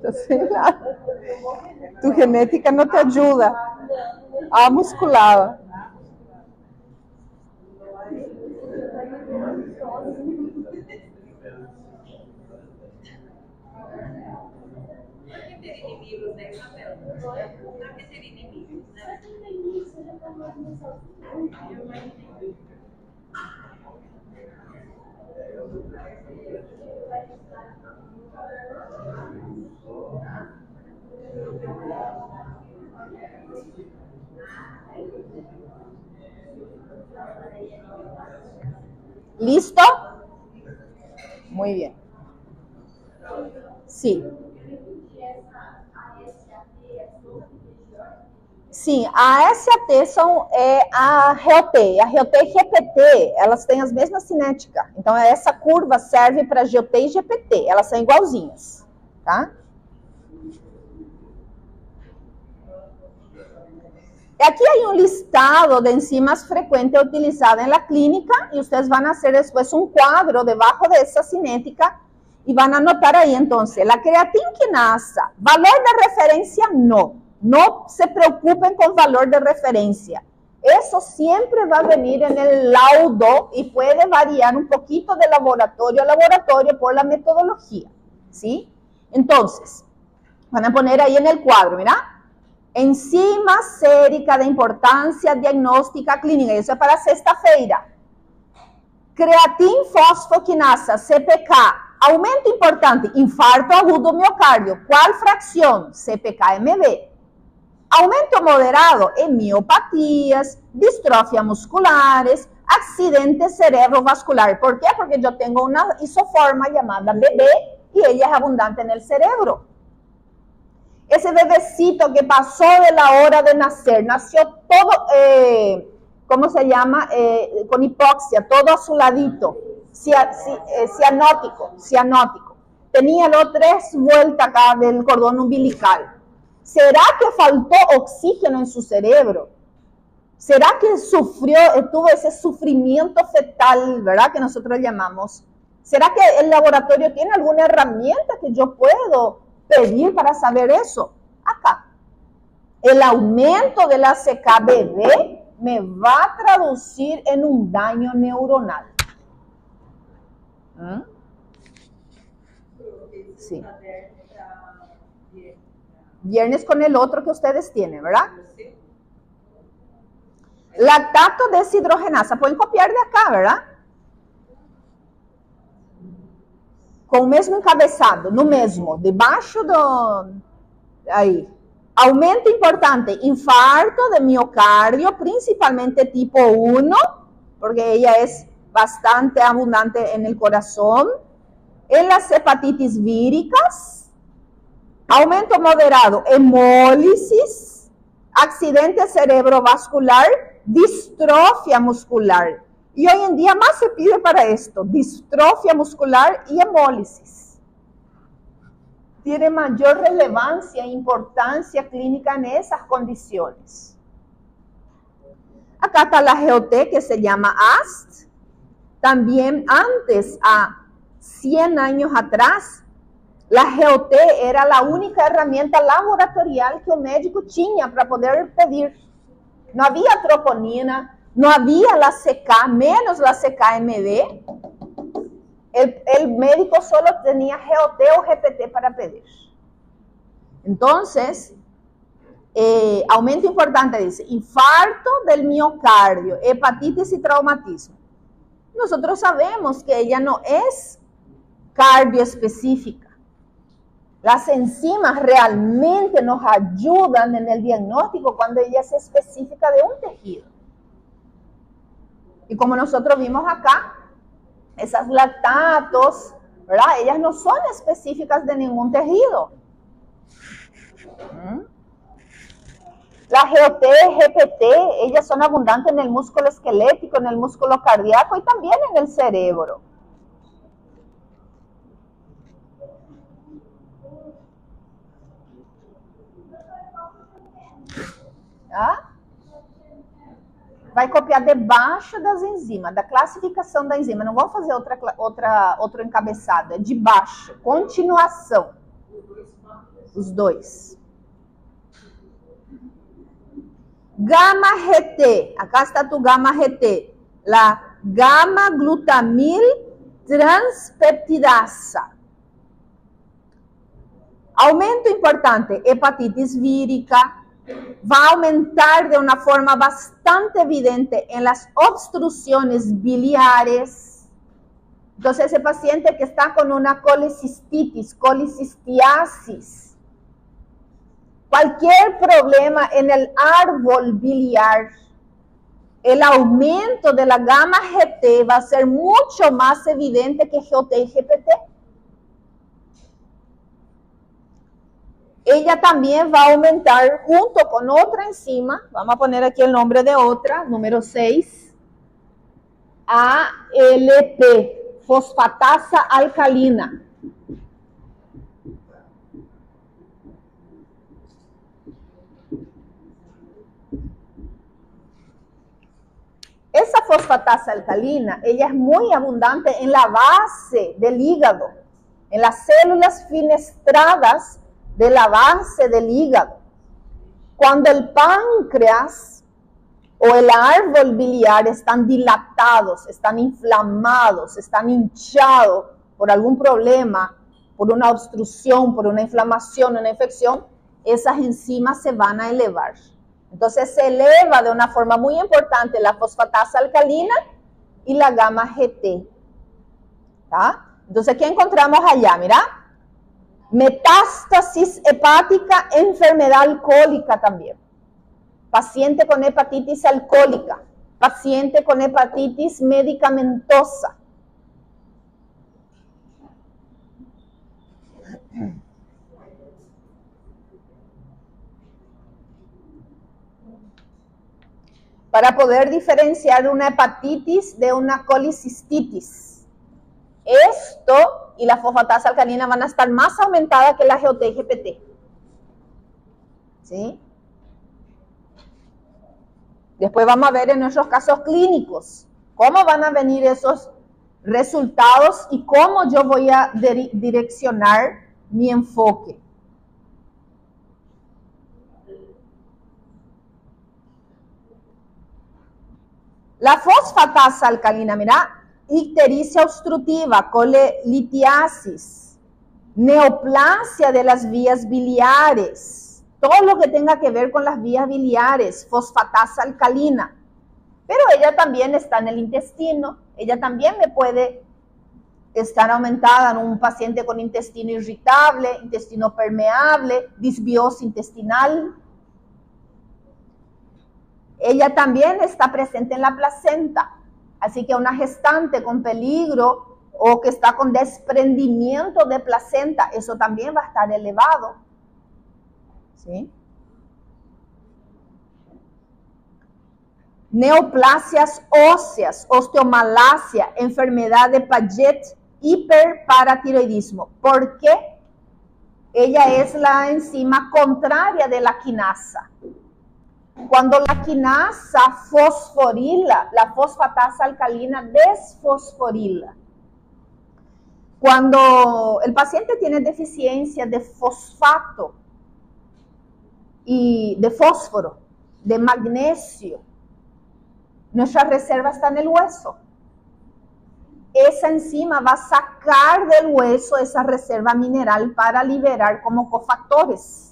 Tá sem nada. Tu genética não te ajuda a muscular. ¿Listo? Muy bien. Sí. Sim, a SAT são a GOT. A GOT e GPT, elas têm as mesmas cinéticas. Então, essa curva serve para GOT e GPT. Elas são igualzinhas, tá? Aqui hay un listado de enzimas frecuentes utilizadas en la clínica y ustedes van a hacer después un cuadro debajo de esa cinética y van a anotar ahí entonces la creatinquinasa, valor de referencia no se preocupen con valor de referencia. Eso siempre va a venir en el laudo y puede variar un poquito de laboratorio a laboratorio por la metodología, ¿sí? Entonces, van a poner ahí en el cuadro, mira. Enzima sérica de importância diagnóstica clínica. Isso é para sexta-feira. Creatinfosfoquinasa, CPK. Aumento importante, infarto agudo miocárdio. Qual fração? CPK-MB. Aumento moderado, miopatias, distrofia musculares, accidente cerebrovascular. ¿Por qué? Porque yo tengo una isoforma llamada BB y ella es abundante en el cerebro. Ese bebecito que pasó de la hora de nacer, nació todo, ¿cómo se llama? Con hipoxia, todo azuladito, cianótico. Tenía los 3 vueltas acá del cordón umbilical. ¿Será que faltó oxígeno en su cerebro? ¿Será que tuvo ese sufrimiento fetal, verdad? Que nosotros llamamos. ¿Será que el laboratorio tiene alguna herramienta que yo puedo pedir para saber eso? Acá. El aumento de la CKBD me va a traducir en un daño neuronal. Sí. Viernes con el otro que ustedes tienen, ¿verdad? Lactato deshidrogenasa. Pueden copiar de acá, ¿verdad? Com o mesmo encabeçado, no mesmo, debaixo do... Aí. Aumento importante, infarto de miocárdio, principalmente tipo 1, porque ella es bastante abundante en el corazón. En las hepatitis víricas. Aumento moderado, hemólisis, accidente cerebrovascular, distrofia muscular. Y hoy en día más se pide para esto, distrofia muscular y hemólisis. Tiene mayor relevancia e importancia clínica en esas condiciones. Acá está la GOT que se llama AST. También antes, a 100 años atrás, la GOT era la única herramienta laboratorial que o médico tinha para poder pedir. No había troponina, no había la CK, menos la CK-MB. El médico solo tenía GOT o GPT para pedir. Entonces, aumento importante, dice, infarto del miocardio, hepatitis y traumatismo. Nosotros sabemos que ella no es cardioespecífica. Las enzimas realmente nos ayudan en el diagnóstico cuando ella es específica de un tejido. Y como nosotros vimos acá, esas lactatos, ¿verdad? Ellas no son específicas de ningún tejido. La GOT, GPT, ellas son abundantes en el músculo esquelético, en el músculo cardíaco y también en el cerebro. ¿Ah? Vai copiar debaixo das enzimas, da classificação da enzima. Não vamos fazer outro encabeçado, é de baixo, continuação. Os dois. Gama-RT, acá está tu gama-RT, la gama-glutamil transpeptidasa. Aumento importante, hepatitis vírica, va a aumentar de una forma bastante evidente en las obstrucciones biliares. Entonces, ese paciente que está con una colicistitis, colicistiasis, cualquier problema en el árbol biliar, el aumento de la gamma-GT va a ser mucho más evidente que GOT y GPT. ella también va a aumentar junto con otra enzima, vamos a poner aquí el nombre de otra, número 6, ALP, fosfatasa alcalina. Esa fosfatasa alcalina, ella es muy abundante en la base del hígado, en las células fenestradas de la base del hígado. Cuando el páncreas o el árbol biliar están dilatados, están inflamados, están hinchados por algún problema, por una obstrucción, por una inflamación, una infección, esas enzimas se van a elevar. Entonces se eleva de una forma muy importante la fosfatasa alcalina y la gamma GT. ¿Tá? Entonces, ¿qué encontramos allá? Mira, metástasis hepática, enfermedad alcohólica también. Paciente con hepatitis alcohólica, paciente con hepatitis medicamentosa. Para poder diferenciar una hepatitis de una colicistitis. Esto y la fosfatasa alcalina van a estar más aumentadas que la GOT-GPT. ¿Sí? Después vamos a ver en nuestros casos clínicos cómo van a venir esos resultados y cómo yo voy a direccionar mi enfoque. La fosfatasa alcalina, mira, ictericia obstructiva, colelitiasis, neoplasia de las vías biliares, todo lo que tenga que ver con las vías biliares, fosfatasa alcalina. Pero ella también está en el intestino, ella también me puede estar aumentada en un paciente con intestino irritable, intestino permeable, disbiosis intestinal. Ella también está presente en la placenta, así que una gestante con peligro o que está con desprendimiento de placenta, eso también va a estar elevado. ¿Sí? Neoplasias óseas, osteomalacia, enfermedad de Paget, hiperparatiroidismo. ¿Por qué? Ella es la enzima contraria de la quinasa. Cuando la quinasa fosforila, la fosfatasa alcalina desfosforila. Cuando el paciente tiene deficiencia de fosfato y de fósforo, de magnesio, nuestra reserva está en el hueso. Esa enzima va a sacar del hueso esa reserva mineral para liberar como cofactores.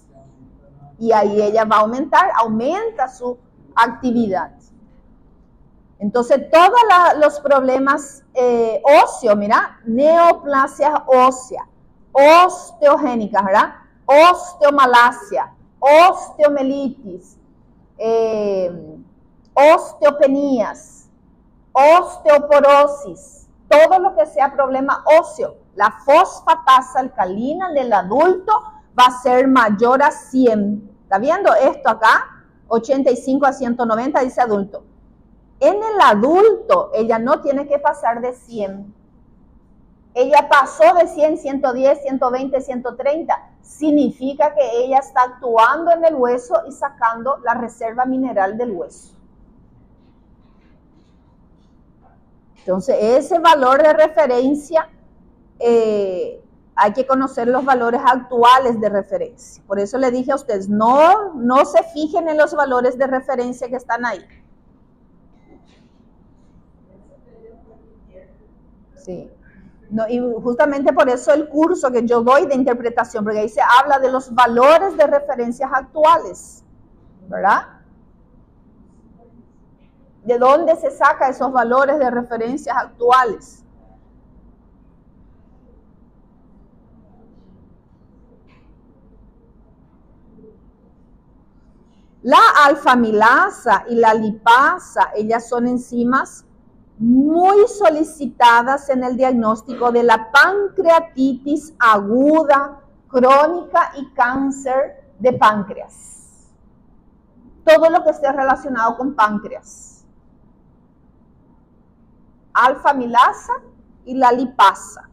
Y ahí ella va a aumentar, aumenta su actividad. Entonces, todos los problemas óseos, mira, neoplasia ósea, osteogénica, ¿verdad? Osteomalacia, osteomelitis, osteopenías, osteoporosis, todo lo que sea problema óseo, la fosfatasa alcalina del adulto va a ser mayor a 100. ¿Está viendo esto acá? 85 a 190 dice adulto. En el adulto, ella no tiene que pasar de 100. Ella pasó de 100, 110, 120, 130. Significa que ella está actuando en el hueso y sacando la reserva mineral del hueso. Entonces, ese valor de referencia, hay que conocer los valores actuales de referencia. Por eso le dije a ustedes, no se fijen en los valores de referencia que están ahí. Sí. No, y justamente por eso el curso que yo doy de interpretación, porque ahí se habla de los valores de referencias actuales, ¿verdad? ¿De dónde se saca esos valores de referencias actuales? La alfa-amilasa y la lipasa, ellas son enzimas muy solicitadas en el diagnóstico de la pancreatitis aguda crónica y cáncer de páncreas. Todo lo que esté relacionado con páncreas. Alfa-amilasa y la lipasa.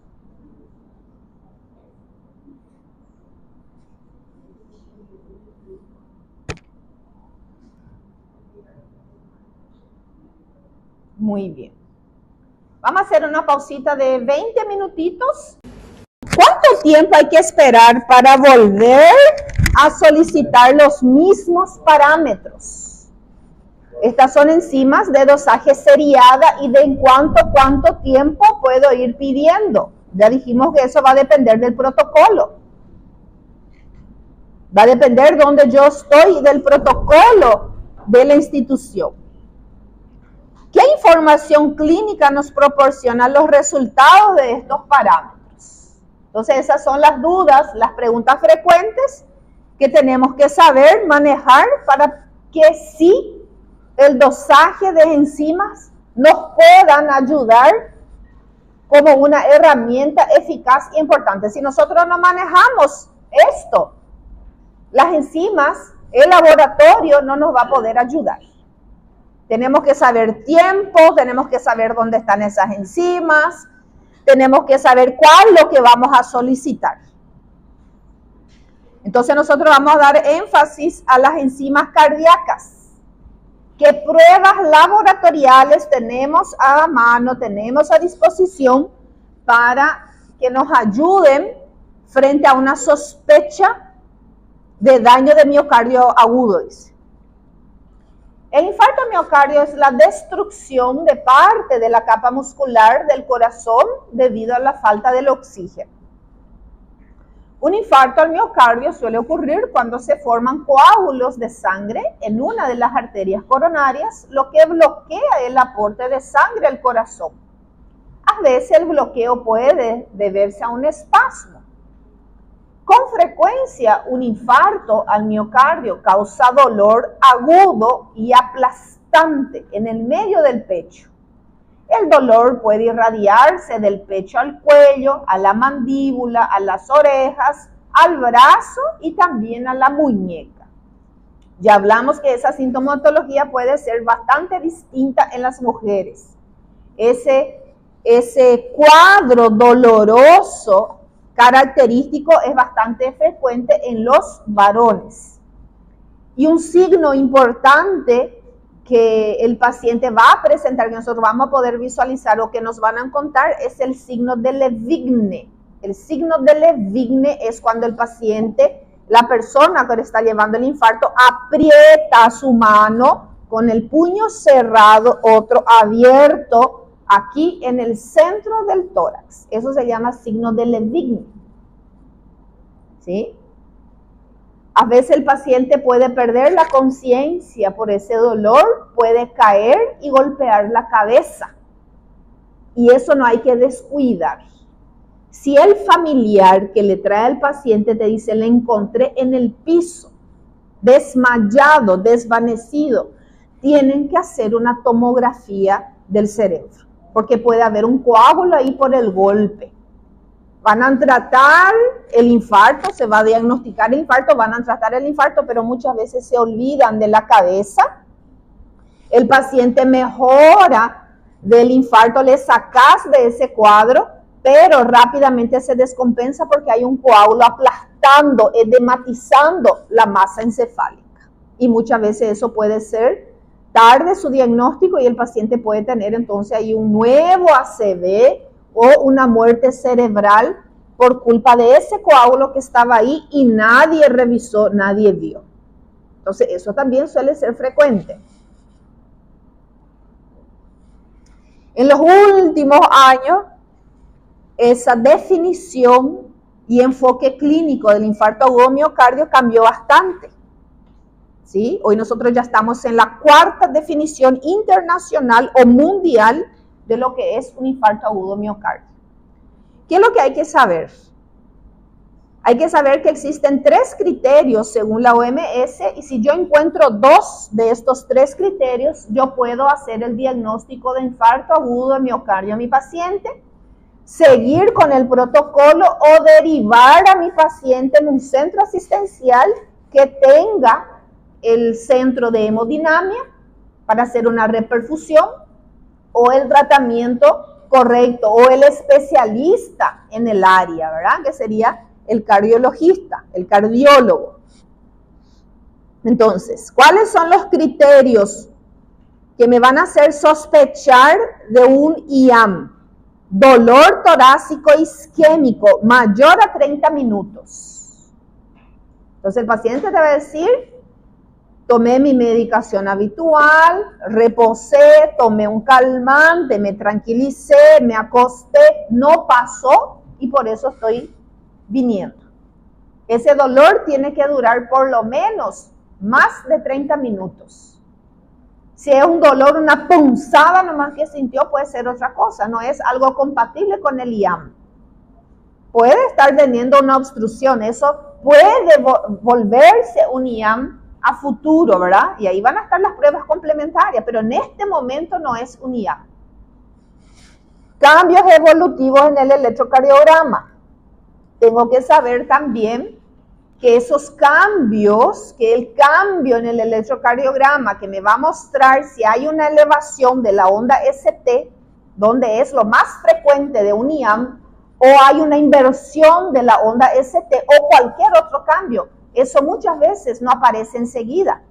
Muy bien. Vamos a hacer una pausita de 20 minutitos. ¿Cuánto tiempo hay que esperar para volver a solicitar los mismos parámetros? Estas son enzimas de dosaje seriada y de en cuánto tiempo puedo ir pidiendo. Ya dijimos que eso va a depender del protocolo. Va a depender de dónde yo estoy y del protocolo de la institución. ¿Qué información clínica nos proporciona los resultados de estos parámetros? Entonces, esas son las dudas, las preguntas frecuentes que tenemos que saber manejar para que sí el dosaje de enzimas nos puedan ayudar como una herramienta eficaz e importante. Si nosotros no manejamos esto, las enzimas, el laboratorio no nos va a poder ayudar. Tenemos que saber tiempo, tenemos que saber dónde están esas enzimas, tenemos que saber cuál es lo que vamos a solicitar. Entonces nosotros vamos a dar énfasis a las enzimas cardíacas. ¿Qué pruebas laboratoriales tenemos a mano, tenemos a disposición para que nos ayuden frente a una sospecha de daño de miocardio agudo? Dice. El infarto de miocardio es la destrucción de parte de la capa muscular del corazón debido a la falta del oxígeno. Un infarto al miocardio suele ocurrir cuando se forman coágulos de sangre en una de las arterias coronarias, lo que bloquea el aporte de sangre al corazón. A veces el bloqueo puede deberse a un espasmo. Con frecuencia, un infarto al miocardio causa dolor agudo y aplastante en el medio del pecho. El dolor puede irradiarse del pecho al cuello, a la mandíbula, a las orejas, al brazo y también a la muñeca. Ya hablamos que esa sintomatología puede ser bastante distinta en las mujeres. Ese cuadro doloroso característico es bastante frecuente en los varones. Y un signo importante que el paciente va a presentar, que nosotros vamos a poder visualizar o que nos van a contar, es el signo de Levigné. El signo de Levigné es cuando el paciente, la persona que le está llevando el infarto, aprieta su mano con el puño cerrado, otro abierto, aquí en el centro del tórax. Eso se llama signo de Levigné. ¿Sí? A veces el paciente puede perder la conciencia por ese dolor, puede caer y golpear la cabeza. Y eso no hay que descuidar. Si el familiar que le trae al paciente te dice, le encontré en el piso, desmayado, desvanecido, tienen que hacer una tomografía del cerebro, porque puede haber un coágulo ahí por el golpe. Van a tratar el infarto, se va a diagnosticar el infarto, van a tratar el infarto, pero muchas veces se olvidan de la cabeza. El paciente mejora del infarto, le sacas de ese cuadro, pero rápidamente se descompensa porque hay un coágulo aplastando, edematizando la masa encefálica. Y muchas veces eso puede ser tarde su diagnóstico y el paciente puede tener entonces ahí un nuevo ACV o una muerte cerebral por culpa de ese coágulo que estaba ahí y nadie revisó, nadie vio. Entonces eso también suele ser frecuente. En los últimos años, esa definición y enfoque clínico del infarto agudo miocardio cambió bastante. ¿Sí? Hoy nosotros ya estamos en la cuarta definición internacional o mundial de lo que es un infarto agudo miocardio. ¿Qué es lo que hay que saber? Hay que saber que existen 3 criterios según la OMS y si yo encuentro 2 de estos 3 criterios, yo puedo hacer el diagnóstico de infarto agudo de miocardio a mi paciente seguir con el protocolo o derivar a mi paciente en un centro asistencial que tenga el centro de hemodinamia para hacer una reperfusión o el tratamiento correcto o el especialista en el área, ¿verdad? Que sería el cardiologista, el cardiólogo. Entonces, ¿cuáles son los criterios que me van a hacer sospechar de un IAM? Dolor torácico isquémico mayor a 30 minutos. Entonces el paciente te va a decir, tomé mi medicación habitual, reposé, tomé un calmante, me tranquilicé, me acosté, no pasó y por eso estoy viniendo. Ese dolor tiene que durar por lo menos más de 30 minutos. Si es un dolor, una punzada nomás que sintió, puede ser otra cosa, no es algo compatible con el IAM. Puede estar teniendo una obstrucción, eso puede volverse un IAM a futuro, ¿verdad? Y ahí van a estar las pruebas complementarias, pero en este momento no es un IAM. Cambios evolutivos en el electrocardiograma. Tengo que saber también que esos cambios, que el cambio en el electrocardiograma que me va a mostrar si hay una elevación de la onda ST, donde es lo más frecuente de un IAM, o hay una inversión de la onda ST o cualquier otro cambio, eso muchas veces no aparece enseguida.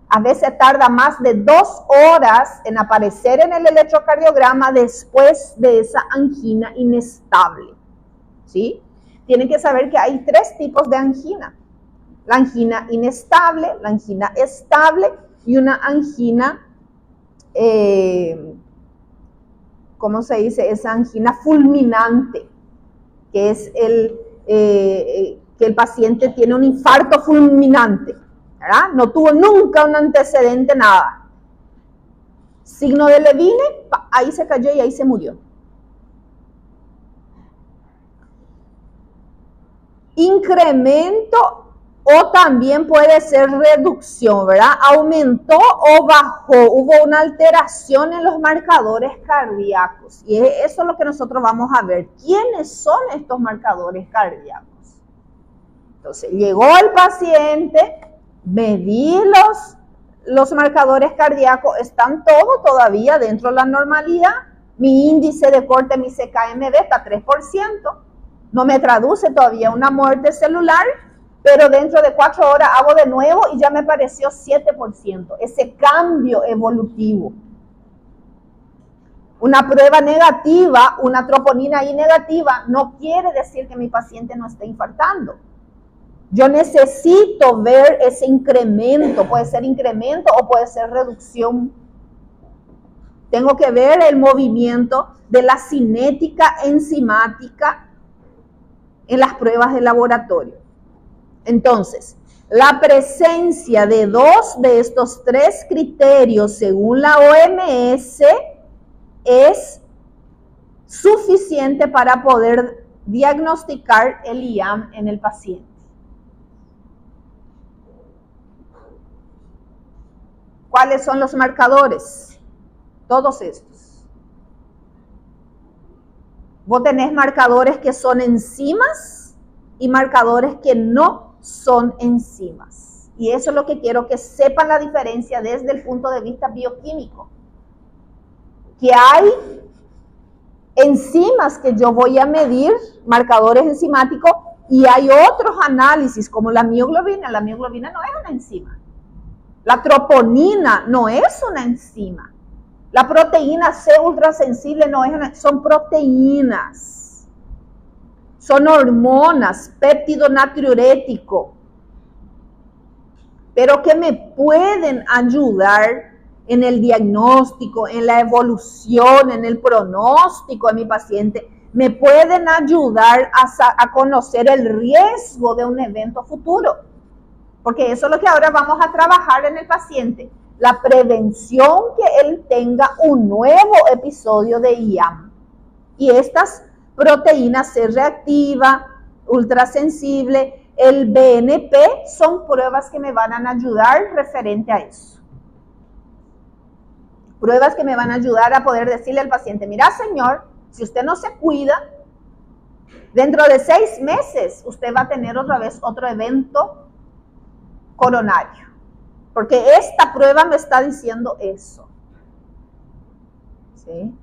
A veces tarda más de 2 horas en aparecer en el electrocardiograma después de esa angina inestable, ¿sí? Tienen que saber que hay 3 tipos de angina. La angina inestable, la angina estable y una angina, ¿cómo se dice? Esa angina fulminante, que es que el paciente tiene un infarto fulminante, ¿verdad? No tuvo nunca un antecedente, nada. Signo de Levine, ahí se cayó y ahí se murió. Incremento o también puede ser reducción, ¿verdad? Aumentó o bajó, hubo una alteración en los marcadores cardíacos. Y eso es lo que nosotros vamos a ver. ¿Quiénes son estos marcadores cardíacos? Entonces, llegó el paciente, medí los marcadores cardíacos, están todos todavía dentro de la normalidad. Mi índice de corte, mi CKMB está 3%. No me traduce todavía una muerte celular, pero dentro de 4 horas hago de nuevo y ya me pareció 7%. Ese cambio evolutivo. Una prueba negativa, una troponina I negativa, no quiere decir que mi paciente no esté infartando. Yo necesito ver ese incremento, puede ser incremento o puede ser reducción. Tengo que ver el movimiento de la cinética enzimática en las pruebas de laboratorio. Entonces, la presencia de 2 de estos 3 criterios según la OMS es suficiente para poder diagnosticar el IAM en el paciente. ¿Cuáles son los marcadores? Todos estos. Vos tenés marcadores que son enzimas y marcadores que no son enzimas. Y eso es lo que quiero que sepan la diferencia desde el punto de vista bioquímico. Que hay enzimas que yo voy a medir, marcadores enzimáticos, y hay otros análisis como la mioglobina. La mioglobina no es una enzima. La troponina no es una enzima. La proteína C ultrasensible no es una, son proteínas. Son hormonas, péptido natriurético. Pero que me pueden ayudar en el diagnóstico, en la evolución, en el pronóstico de mi paciente. Me pueden ayudar a conocer el riesgo de un evento futuro. Porque eso es lo que ahora vamos a trabajar en el paciente. La prevención que él tenga un nuevo episodio de IAM. Y estas proteínas C reactiva, ultrasensible, el BNP, son pruebas que me van a ayudar referente a eso. Pruebas que me van a ayudar a poder decirle al paciente, mira señor, Si usted no se cuida, dentro de 6 meses usted va a tener otra vez otro evento coronario. Porque esta prueba me está diciendo eso. ¿Sí?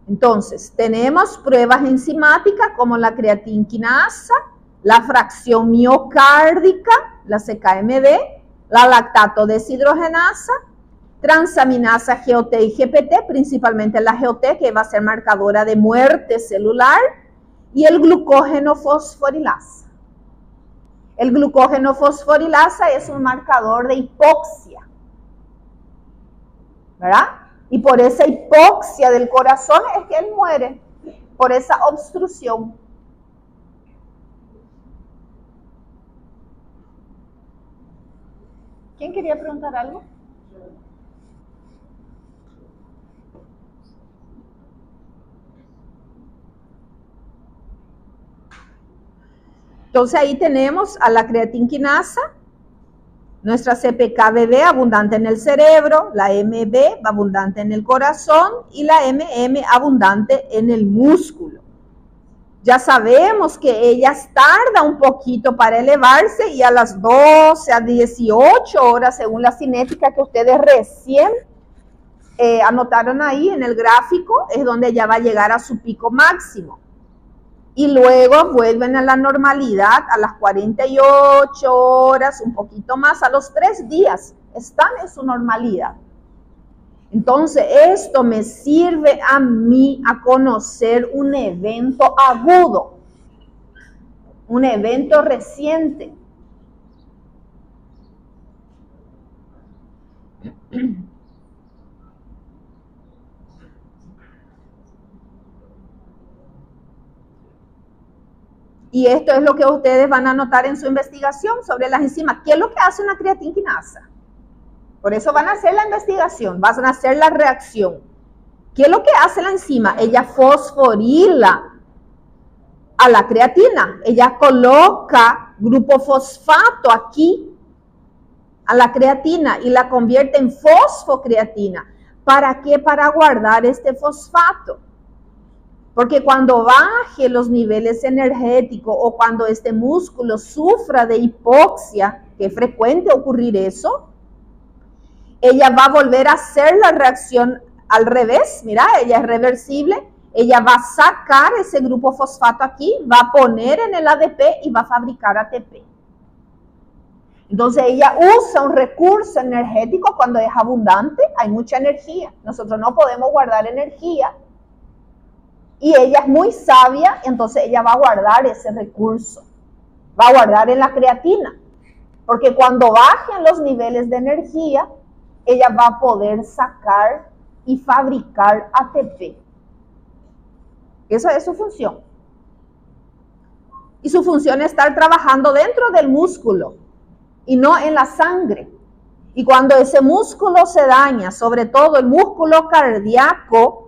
Entonces, tenemos pruebas enzimáticas como la creatinquinasa, la fracción miocárdica, la CKMB, la lactato deshidrogenasa, transaminasa GOT y GPT, principalmente la GOT, que va a ser marcadora de muerte celular, y el glucógeno fosforilasa. El glucógeno fosforilasa es un marcador de hipoxia, ¿verdad? Y por esa hipoxia del corazón es que él muere, por esa obstrucción. ¿Quién quería preguntar algo? Entonces ahí tenemos a la creatinquinasa, nuestra CPK-BB abundante en el cerebro, la MB abundante en el corazón y la MM abundante en el músculo. Ya sabemos que ellas tardan un poquito para elevarse y a las 12 a 18 horas, según la cinética que ustedes recién anotaron ahí en el gráfico, es donde ya va a llegar a su pico máximo. Y luego vuelven a la normalidad a las 48 horas, un poquito más, a los 3 días, están en su normalidad. Entonces, esto me sirve a mí a conocer un evento agudo, un evento reciente. Y esto es lo que ustedes van a notar en su investigación sobre las enzimas. ¿Qué es lo que hace una creatinquinasa? Por eso van a hacer la investigación, van a hacer la reacción. ¿Qué es lo que hace la enzima? Ella fosforila a la creatina. Ella coloca grupo fosfato aquí a la creatina y la convierte en fosfocreatina. ¿Para qué? Para guardar este fosfato. Porque cuando baje los niveles energéticos o cuando este músculo sufra de hipoxia, que es frecuente ocurrir eso, ella va a volver a hacer la reacción al revés. Mira, ella es reversible. Ella va a sacar ese grupo fosfato aquí, va a poner en el ADP y va a fabricar ATP. Entonces ella usa un recurso energético cuando es abundante, hay mucha energía. Nosotros no podemos guardar energía. Y ella es muy sabia, entonces ella va a guardar ese recurso. Va a guardar en la creatina. Porque cuando bajen los niveles de energía, ella va a poder sacar y fabricar ATP. Esa es su función. Y su función es estar trabajando dentro del músculo y no en la sangre. Y cuando ese músculo se daña, sobre todo el músculo cardíaco,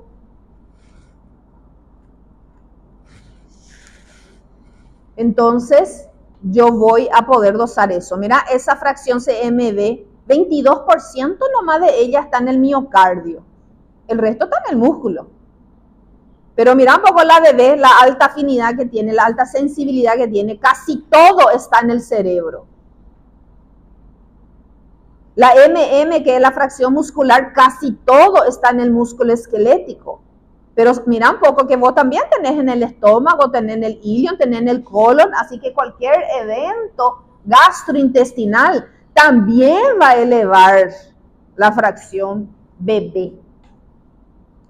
entonces yo voy a poder dosar eso. Mira, esa fracción CMB, 22% nomás de ella está en el miocardio. El resto está en el músculo. Pero mira un poco la BB, la alta afinidad que tiene, la alta sensibilidad que tiene. Casi todo está en el cerebro. La MM, que es la fracción muscular, casi todo está en el músculo esquelético. Pero mira un poco que vos también tenés en el estómago, tenés en el ilion, tenés en el colon, así que cualquier evento gastrointestinal también va a elevar la fracción BB.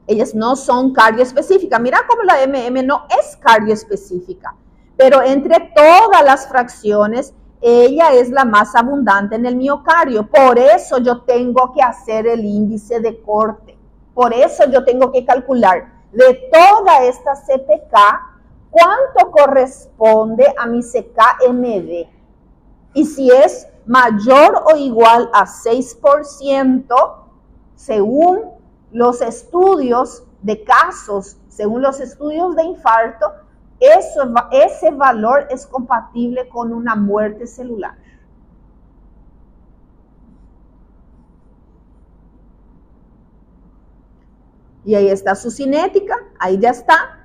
Ellas no son cardioespecíficas. Mira cómo la MM no es cardioespecífica, pero entre todas las fracciones, ella es la más abundante en el miocardio. Por eso yo tengo que hacer el índice de corte. Por eso yo tengo que calcular de toda esta CPK, ¿cuánto corresponde a mi CKMB? Y si es mayor o igual a 6%, según los estudios de casos, según los estudios de infarto, ese valor es compatible con una muerte celular. Y ahí está su cinética, ahí ya está.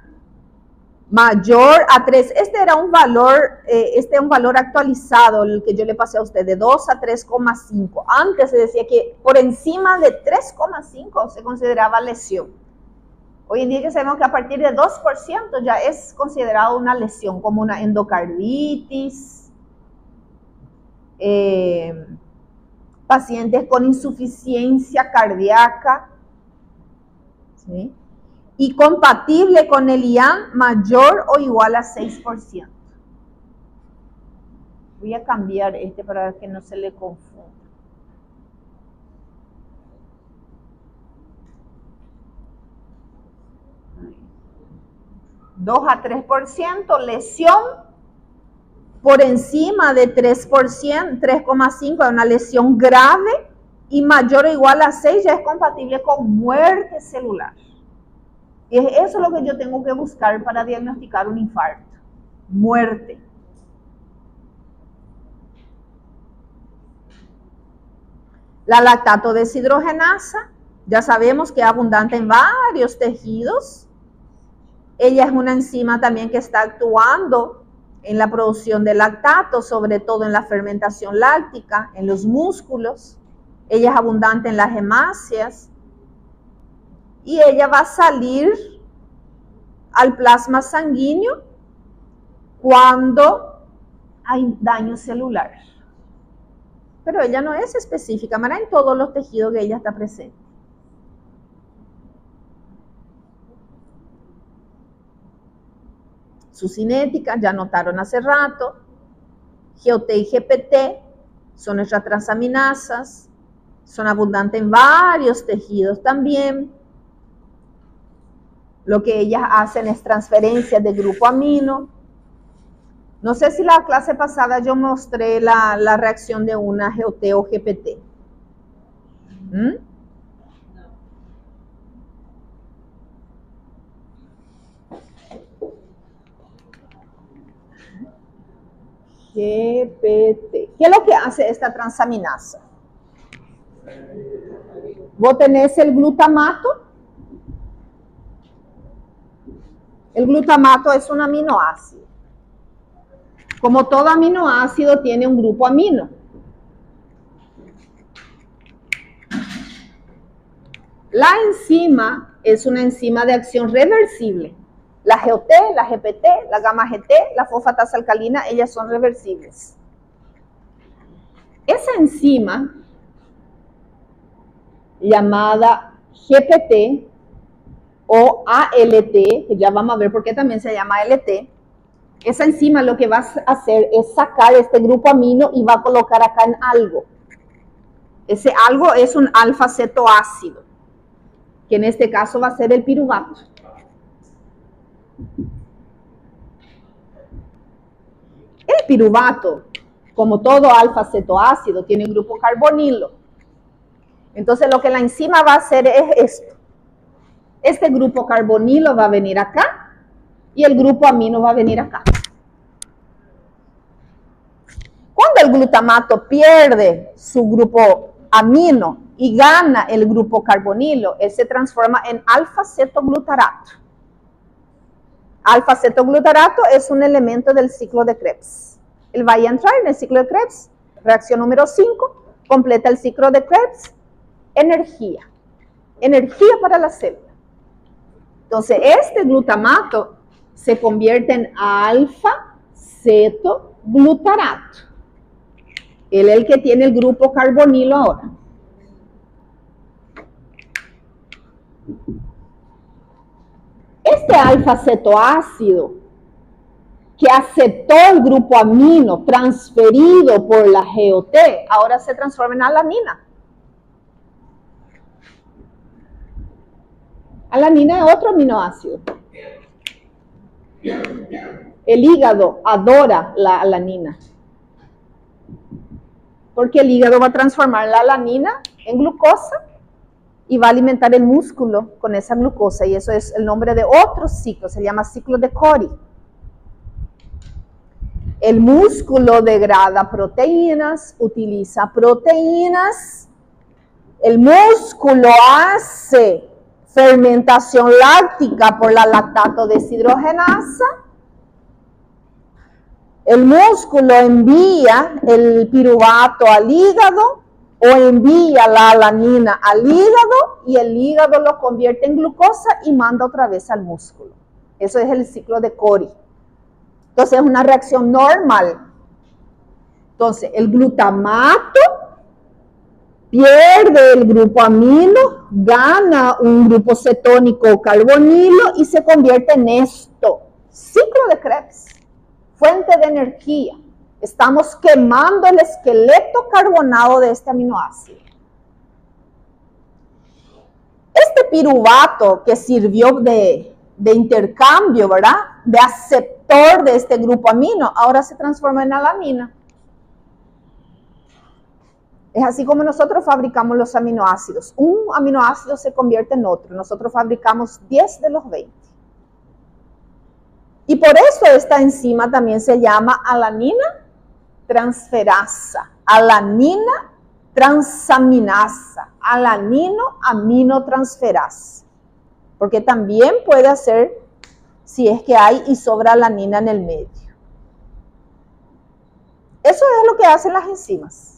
Mayor a 3, este es un valor actualizado, el que yo le pasé a usted, de 2 a 3,5. Antes se decía que por encima de 3,5 se consideraba lesión. Hoy en día ya sabemos que a partir de 2% ya es considerado una lesión, como una endocarditis, pacientes con insuficiencia cardíaca, ¿sí? Y compatible con el IAN mayor o igual a 6%. Voy a cambiar este para que no se le confunda. Ahí. 2 a 3%, lesión por encima de 3%, 3,5 es una lesión grave y mayor o igual a 6 ya es compatible con muerte celular. Y eso es lo que yo tengo que buscar para diagnosticar un infarto. Muerte. La lactato deshidrogenasa, ya sabemos que es abundante en varios tejidos. Ella es una enzima también que está actuando en la producción de lactato, sobre todo en la fermentación láctica, en los músculos. Ella es abundante en las hemácias. Y ella va a salir al plasma sanguíneo cuando hay daño celular. Pero ella no es específica, ¿verdad? En todos los tejidos que ella está presente. Su cinética, ya notaron hace rato, GOT y GPT son nuestras transaminasas, son abundantes en varios tejidos también. Lo que ellas hacen es transferencias de grupo amino. No sé si la clase pasada yo mostré la reacción de una GOT o GPT. GPT. ¿Qué es lo que hace esta transaminasa? Vos tenés el glutamato. El glutamato es un aminoácido. Como todo aminoácido tiene un grupo amino. La enzima es una enzima de acción reversible. La GOT, la GPT, la gamma GT, la fosfatasa alcalina, ellas son reversibles. Esa enzima llamada GPT o ALT, que ya vamos a ver por qué también se llama ALT, esa enzima lo que va a hacer es sacar este grupo amino y va a colocar acá en algo. Ese algo es un alfa-cetoácido, que en este caso va a ser el piruvato. El piruvato, como todo alfa-cetoácido, tiene un grupo carbonilo. Entonces lo que la enzima va a hacer es esto. Este grupo carbonilo va a venir acá y el grupo amino va a venir acá. Cuando el glutamato pierde su grupo amino y gana el grupo carbonilo, él se transforma en alfa-cetoglutarato. Alfa-cetoglutarato es un elemento del ciclo de Krebs. Él va a entrar en el ciclo de Krebs, reacción número 5, completa el ciclo de Krebs, energía para la célula. Entonces, este glutamato se convierte en alfa-cetoglutarato. Él es el que tiene el grupo carbonilo ahora. Este alfa-cetoácido que aceptó el grupo amino transferido por la GOT, ahora se transforma en alanina. Alanina es otro aminoácido. El hígado adora la alanina, porque el hígado va a transformar la alanina en glucosa y va a alimentar el músculo con esa glucosa, y eso es el nombre de otro ciclo, se llama ciclo de Cori. El músculo degrada proteínas, utiliza proteínas, el músculo hace fermentación láctica por la lactato deshidrogenasa. El músculo envía el piruvato al hígado o envía la alanina al hígado y el hígado lo convierte en glucosa y manda otra vez al músculo. Eso es el ciclo de Cori. Entonces es una reacción normal. Entonces el glutamato pierde el grupo amino, gana un grupo cetónico o carbonilo y se convierte en esto. Ciclo de Krebs, fuente de energía. Estamos quemando el esqueleto carbonado de este aminoácido. Este piruvato que sirvió de intercambio, ¿verdad? De aceptor de este grupo amino, ahora se transforma en alanina. Es así como nosotros fabricamos los aminoácidos. Un aminoácido se convierte en otro. Nosotros fabricamos 10 de los 20. Y por eso esta enzima también se llama alanina transferasa, alanina transaminasa, alanino aminotransferasa. Porque también puede hacer si es que hay y sobra alanina en el medio. Eso es lo que hacen las enzimas.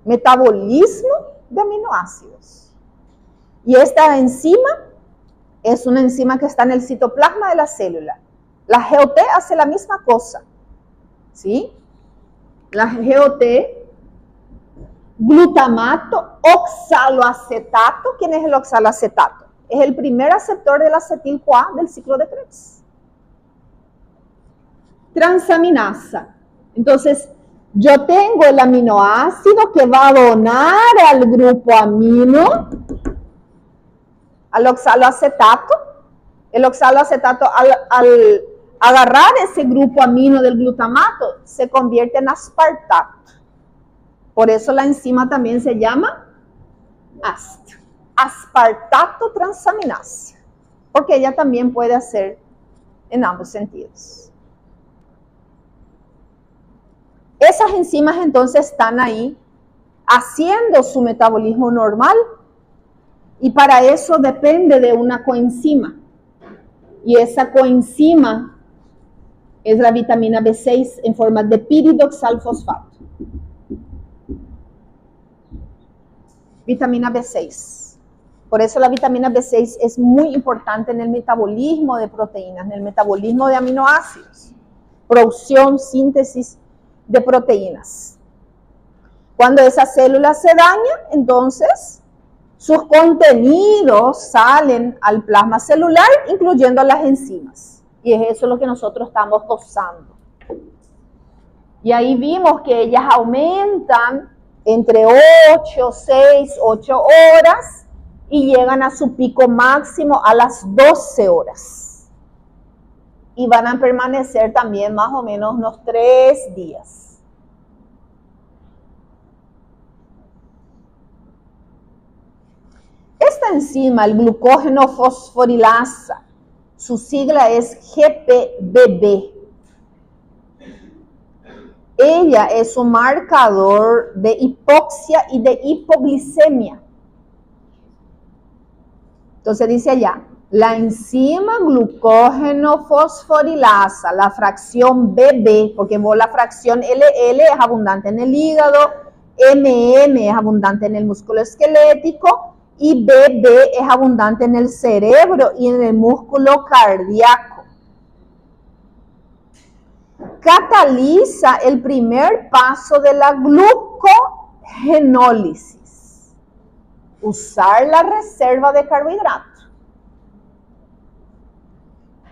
Metabolismo de aminoácidos. Y esta enzima es una enzima que está en el citoplasma de la célula. La GOT hace la misma cosa, ¿sí? La GOT, glutamato, oxaloacetato. ¿Quién es el oxaloacetato? Es el primer aceptor del acetil-CoA del ciclo de Krebs. Transaminasa. Entonces, yo tengo el aminoácido que va a donar al grupo amino, al oxaloacetato. El oxaloacetato al agarrar ese grupo amino del glutamato se convierte en aspartato. Por eso la enzima también se llama AST, aspartato transaminasa, porque ella también puede hacer en ambos sentidos. Esas enzimas entonces están ahí haciendo su metabolismo normal y para eso depende de una coenzima. Y esa coenzima es la vitamina B6 en forma de piridoxalfosfato. Vitamina B6. Por eso la vitamina B6 es muy importante en el metabolismo de proteínas, en el metabolismo de aminoácidos. Producción, síntesis de proteínas. Cuando esa célula se daña, entonces sus contenidos salen al plasma celular, incluyendo las enzimas. Y es eso lo que nosotros estamos dosando. Y ahí vimos que ellas aumentan entre 8, 6, 8 horas y llegan a su pico máximo a las 12 horas. Y van a permanecer también más o menos unos 3 días. Esta enzima, el glucógeno fosforilasa, su sigla es GPBB. Ella es un marcador de hipoxia y de hipoglicemia. Entonces dice allá, la enzima glucógeno fosforilasa, la fracción BB, porque la fracción LL es abundante en el hígado, MM es abundante en el músculo esquelético y BB es abundante en el cerebro y en el músculo cardíaco. Cataliza el primer paso de la glucogenólisis, usar la reserva de carbohidratos.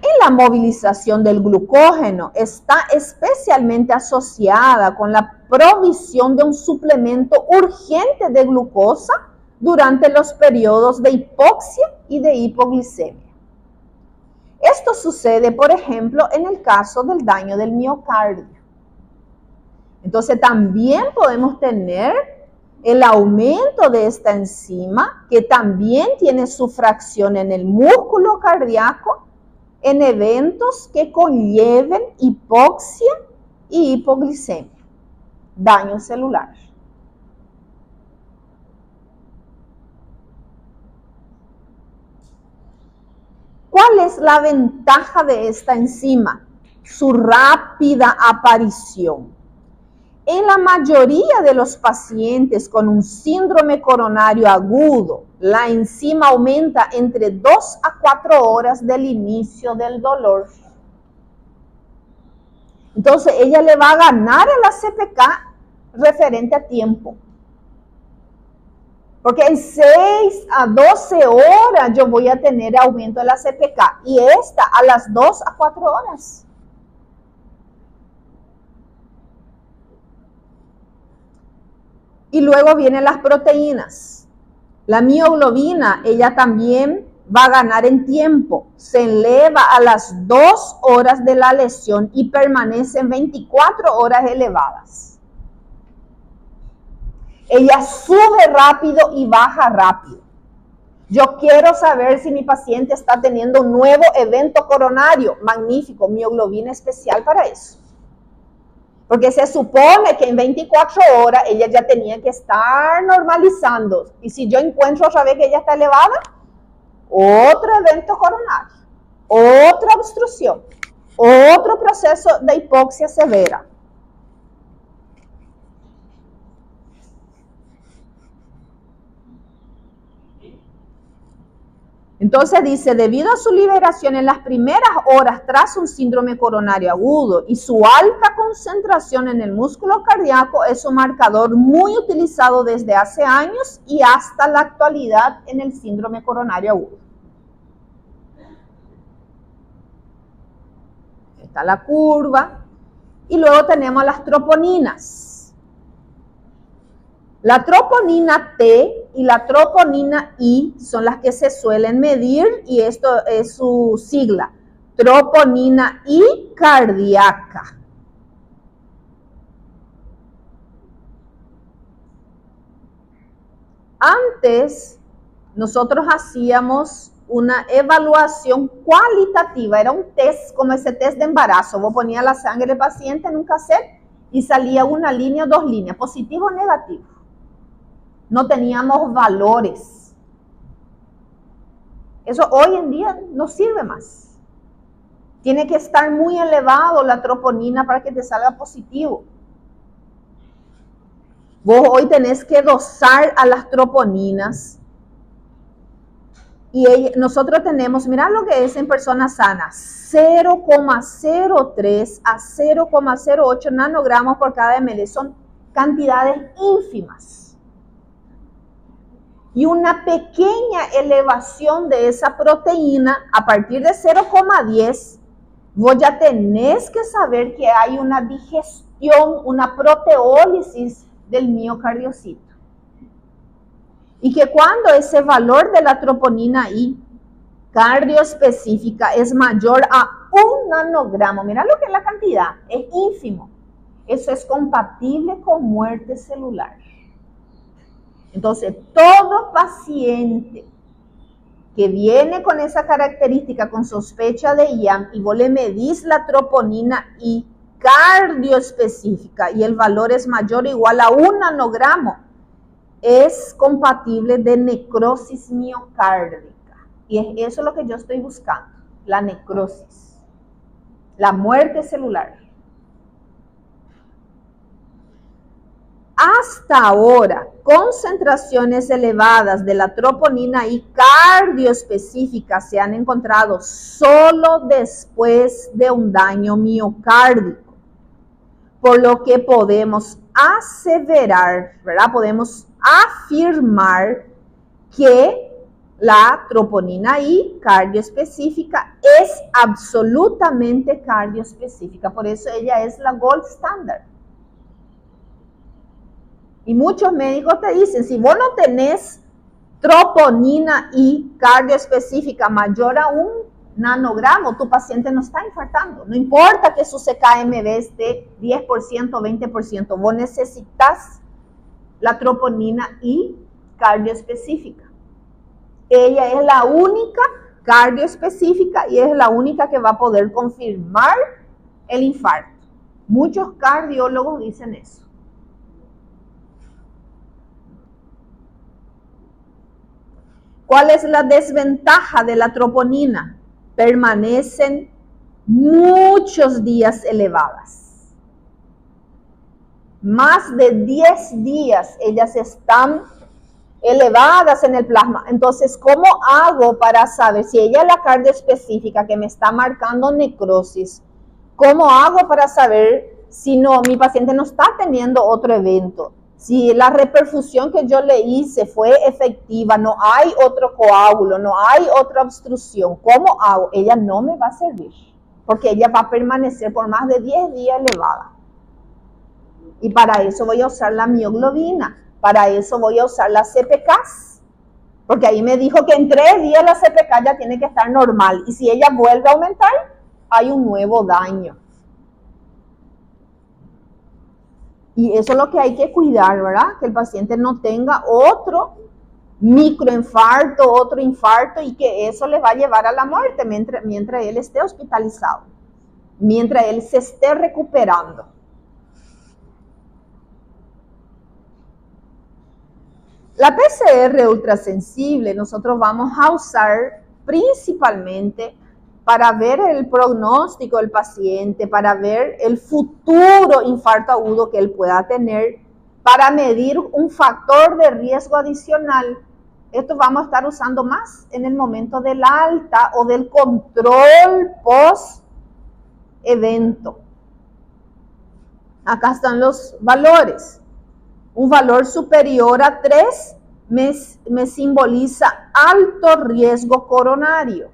Y la movilización del glucógeno está especialmente asociada con la provisión de un suplemento urgente de glucosa durante los periodos de hipoxia y de hipoglicemia. Esto sucede, por ejemplo, en el caso del daño del miocardio. Entonces también podemos tener el aumento de esta enzima, que también tiene su fracción en el músculo cardíaco, en eventos que conlleven hipoxia y hipoglicemia, daño celular. ¿Cuál es la ventaja de esta enzima? Su rápida aparición. En la mayoría de los pacientes con un síndrome coronario agudo, la enzima aumenta entre 2 a 4 horas del inicio del dolor. Entonces, ella le va a ganar a la CPK referente a tiempo. Porque en 6 a 12 horas yo voy a tener aumento de la CPK y esta a las 2 a 4 horas. Y luego vienen las proteínas. La mioglobina, ella también va a ganar en tiempo. Se eleva a las 2 horas de la lesión y permanece en 24 horas elevadas. Ella sube rápido y baja rápido. Yo quiero saber si mi paciente está teniendo un nuevo evento coronario. Magnífico, mioglobina especial para eso. Porque se supone que en 24 horas ella ya tenía que estar normalizando. Y si yo encuentro otra vez que ella está elevada, otro evento coronario, otra obstrucción, otro proceso de hipoxia severa. Entonces dice, debido a su liberación en las primeras horas tras un síndrome coronario agudo y su alta concentración en el músculo cardíaco es un marcador muy utilizado desde hace años y hasta la actualidad en el síndrome coronario agudo. Está la curva y luego tenemos las troponinas. La troponina T y la troponina I son las que se suelen medir y esto es su sigla, troponina I cardíaca. Antes nosotros hacíamos una evaluación cualitativa, era un test como ese test de embarazo, vos ponías la sangre del paciente en un cassette y salía una línea o 2 líneas, positivo o negativo. No teníamos valores. Eso hoy en día no sirve más. Tiene que estar muy elevado la troponina para que te salga positivo. Vos hoy tenés que dosar a las troponinas. Y nosotros tenemos, mirá lo que es en personas sanas, 0,03 a 0,08 nanogramos por cada ml. Son cantidades ínfimas. Y una pequeña elevación de esa proteína a partir de 0,10, vos ya tenés que saber que hay una digestión, una proteólisis del miocardiocito. Y que cuando ese valor de la troponina I cardioespecífica es mayor a 1 nanogramo, mira lo que es la cantidad, es ínfimo. Eso es compatible con muerte celular. Entonces, todo paciente que viene con esa característica, con sospecha de IAM, y vos le medís la troponina I cardioespecífica y el valor es mayor o igual a 1 nanogramo, es compatible de necrosis miocárdica. Y es eso lo que yo estoy buscando, la necrosis, la muerte celular. Hasta ahora, concentraciones elevadas de la troponina I cardioespecífica se han encontrado solo después de un daño miocárdico, por lo que podemos aseverar, ¿verdad? Podemos afirmar que la troponina I cardioespecífica es absolutamente cardioespecífica, por eso ella es la gold standard. Y muchos médicos te dicen, si vos no tenés troponina I cardioespecífica mayor a 1 nanogramo, tu paciente no está infartando. No importa que su CKMB esté 10%, 20%, vos necesitas la troponina I cardioespecífica. Ella es la única cardioespecífica y es la única que va a poder confirmar el infarto. Muchos cardiólogos dicen eso. ¿Cuál es la desventaja de la troponina? permanecen muchos días elevadas. Más de 10 días ellas están elevadas en el plasma. Entonces, ¿cómo hago para saber si ella es la carga específica que me está marcando necrosis? ¿Cómo hago para saber si no, mi paciente no está teniendo otro evento? Si la reperfusión que yo le hice fue efectiva, no hay otro coágulo, no hay otra obstrucción. ¿Cómo hago? Ella no me va a servir, porque ella va a permanecer por más de 10 días elevada. Y para eso voy a usar la mioglobina, para eso voy a usar las CPKs, porque ahí me dijo que en 3 días la CPK ya tiene que estar normal, y si ella vuelve a aumentar, hay un nuevo daño. Y eso es lo que hay que cuidar, ¿verdad? Que el paciente no tenga otro microinfarto, otro infarto, y que eso le va a llevar a la muerte mientras él esté hospitalizado, mientras él se esté recuperando. La PCR ultrasensible nosotros vamos a usar principalmente para ver el pronóstico del paciente, para ver el futuro infarto agudo que él pueda tener, para medir un factor de riesgo adicional. Esto vamos a estar usando más en el momento del alta o del control post-evento. Acá están los valores. Un valor superior a 3 me simboliza alto riesgo coronario.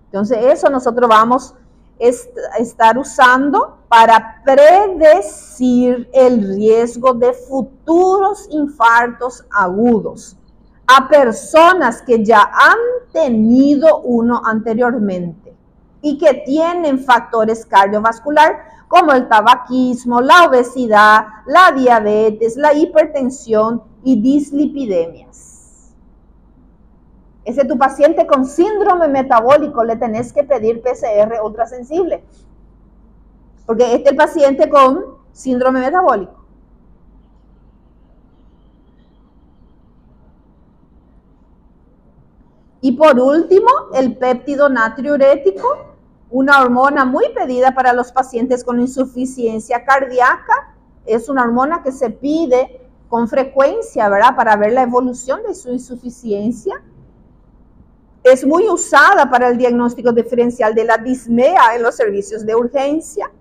Entonces eso nosotros vamos a estar usando para predecir el riesgo de futuros infartos agudos a personas que ya han tenido uno anteriormente y que tienen factores cardiovasculares como el tabaquismo, la obesidad, la diabetes, la hipertensión y dislipidemias. Ese es tu paciente con síndrome metabólico, le tenés que pedir PCR ultrasensible. Porque este es el paciente con síndrome metabólico. Y por último, el péptido natriurético, una hormona muy pedida para los pacientes con insuficiencia cardíaca. Es una hormona que se pide con frecuencia, ¿verdad? Para ver la evolución de su insuficiencia. Es muy usada para el diagnóstico diferencial de la disnea en los servicios de urgencia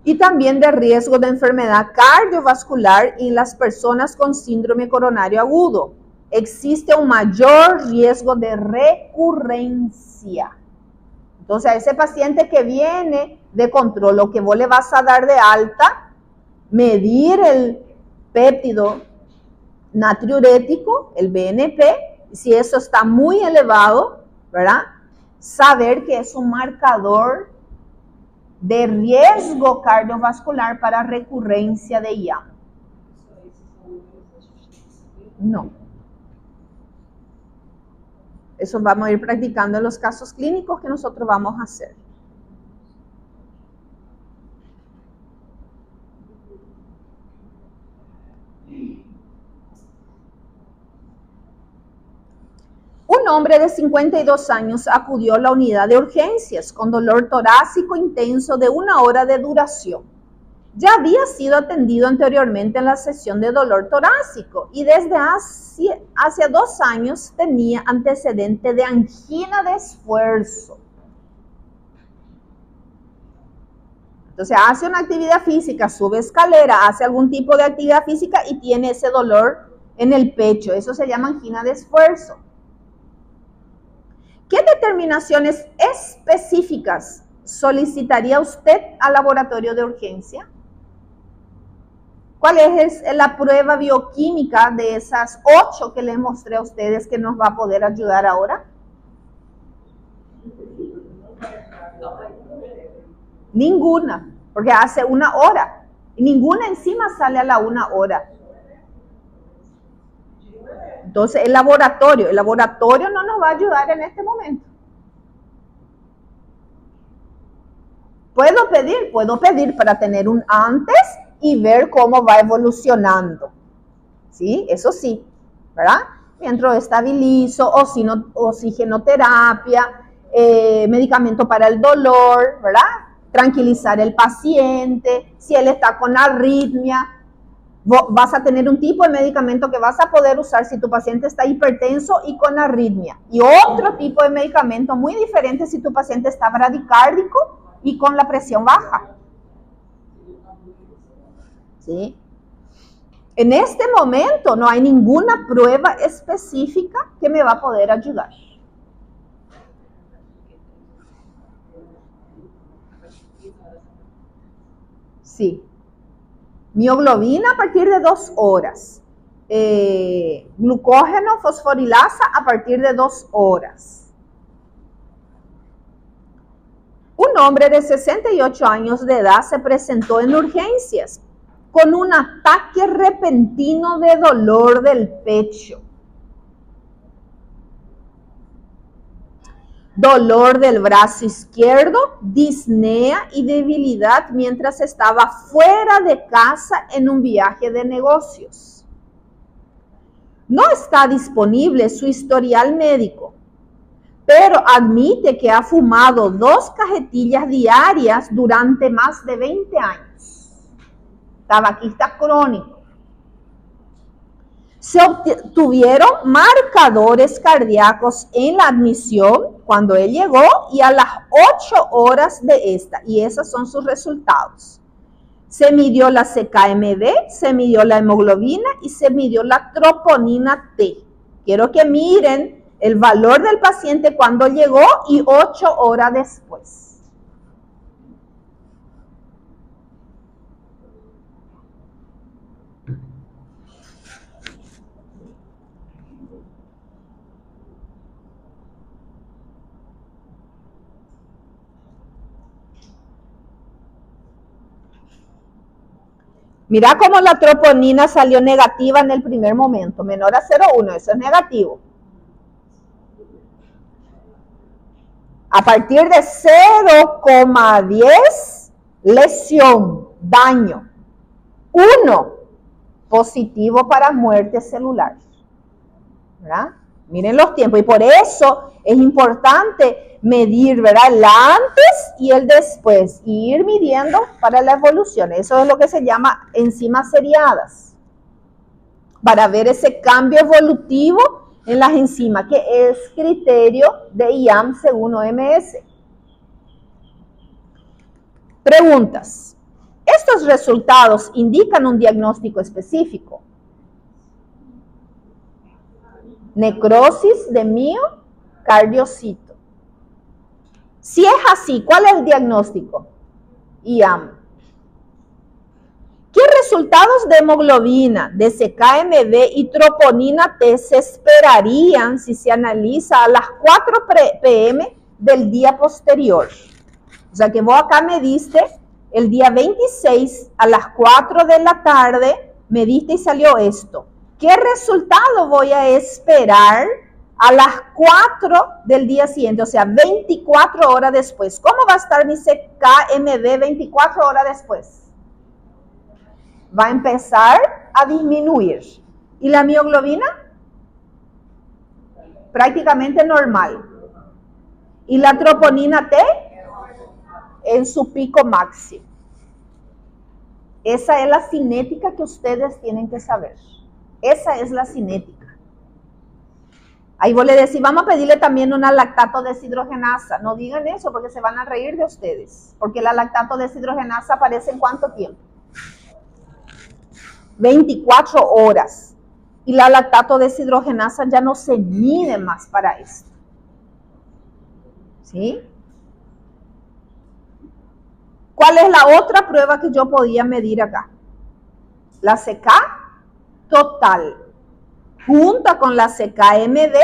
y también de riesgo de enfermedad cardiovascular en las personas con síndrome coronario agudo. Existe un mayor riesgo de recurrencia. Entonces, a ese paciente que viene de control o que vos le vas a dar de alta, medir el péptido natriurético, el BNP, si eso está muy elevado, ¿verdad? Saber que es un marcador de riesgo cardiovascular para recurrencia de IAM. No. Eso vamos a ir practicando en los casos clínicos que nosotros vamos a hacer. Un hombre de 52 años acudió a la unidad de urgencias con dolor torácico intenso de 1 hora de duración. Ya había sido atendido anteriormente en la sesión de dolor torácico y desde hace 2 años tenía antecedente de angina de esfuerzo. Entonces hace una actividad física, sube escalera, hace algún tipo de actividad física y tiene ese dolor en el pecho. Eso se llama angina de esfuerzo. ¿Qué determinaciones específicas solicitaría usted al laboratorio de urgencia? ¿Cuál es la prueba bioquímica de esas 8 que les mostré a ustedes que nos va a poder ayudar ahora? Ninguna, porque hace 1 hora. Y ninguna enzima sale a la 1 hora. Entonces, el laboratorio no nos va a ayudar en este momento. Puedo pedir para tener un antes y ver cómo va evolucionando. ¿Sí? Eso sí, ¿verdad? mientras estabilizo, oxigenoterapia, medicamento para el dolor, ¿verdad? Tranquilizar el paciente, si él está con arritmia, vas a tener un tipo de medicamento que vas a poder usar si tu paciente está hipertenso y con arritmia. Y otro tipo de medicamento muy diferente si tu paciente está bradicárdico y con la presión baja. ¿Sí? En este momento no hay ninguna prueba específica que me va a poder ayudar. Sí. Mioglobina a partir de 2 horas. Glucógeno, fosforilasa a partir de 2 horas. Un hombre de 68 años de edad se presentó en urgencias con un ataque repentino de dolor del pecho, dolor del brazo izquierdo, disnea y debilidad mientras estaba fuera de casa en un viaje de negocios. No está disponible su historial médico, pero admite que ha fumado 2 cajetillas diarias durante más de 20 años. Tabaquista crónico. Se obtuvieron marcadores cardíacos en la admisión cuando él llegó y a las 8 horas de esta, y esos son sus resultados. Se midió la CKMB, se midió la hemoglobina y se midió la troponina T. Quiero que miren el valor del paciente cuando llegó y 8 horas después. Mira cómo la troponina salió negativa en el primer momento, menor a 0,1, eso es negativo. A partir de 0,10, lesión, daño. 1, positivo para muerte celular. ¿Verdad? Miren los tiempos, y por eso es importante medir, ¿verdad?, el antes y el después, y ir midiendo para la evolución. Eso es lo que se llama enzimas seriadas, para ver ese cambio evolutivo en las enzimas, que es criterio de IAM según OMS. Preguntas. ¿Estos resultados indican un diagnóstico específico? Necrosis de miocardiocito. Si es así, ¿cuál es el diagnóstico? IAM. ¿Qué resultados de hemoglobina, de CKMB y troponina T se esperarían si se analiza a las 4 p.m. del día posterior? O sea que vos acá me diste el día 26 a las 4 de la tarde, me diste y salió esto. ¿Qué resultado voy a esperar a las 4 del día siguiente? O sea, 24 horas después. ¿Cómo va a estar mi CKMB 24 horas después? Va a empezar a disminuir. ¿Y la mioglobina? Prácticamente normal. ¿Y la troponina T? En su pico máximo. Esa es la cinética que ustedes tienen que saber. Esa es la cinética. Ahí vos le decís, vamos a pedirle también una lactato deshidrogenasa. No digan eso porque se van a reír de ustedes. Porque la lactato deshidrogenasa aparece en ¿cuánto tiempo? 24 horas. Y la lactato deshidrogenasa ya no se mide más para esto. ¿Sí? ¿Cuál es la otra prueba que yo podía medir acá? La CK total, junta con la CKMB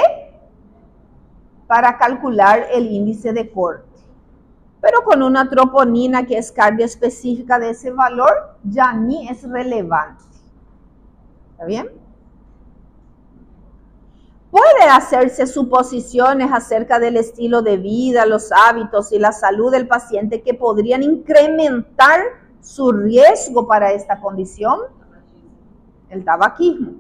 para calcular el índice de corte. Pero con una troponina que es cardioespecífica de ese valor, ya ni es relevante. ¿Está bien? Puede hacerse suposiciones acerca del estilo de vida, los hábitos y la salud del paciente que podrían incrementar su riesgo para esta condición. El tabaquismo.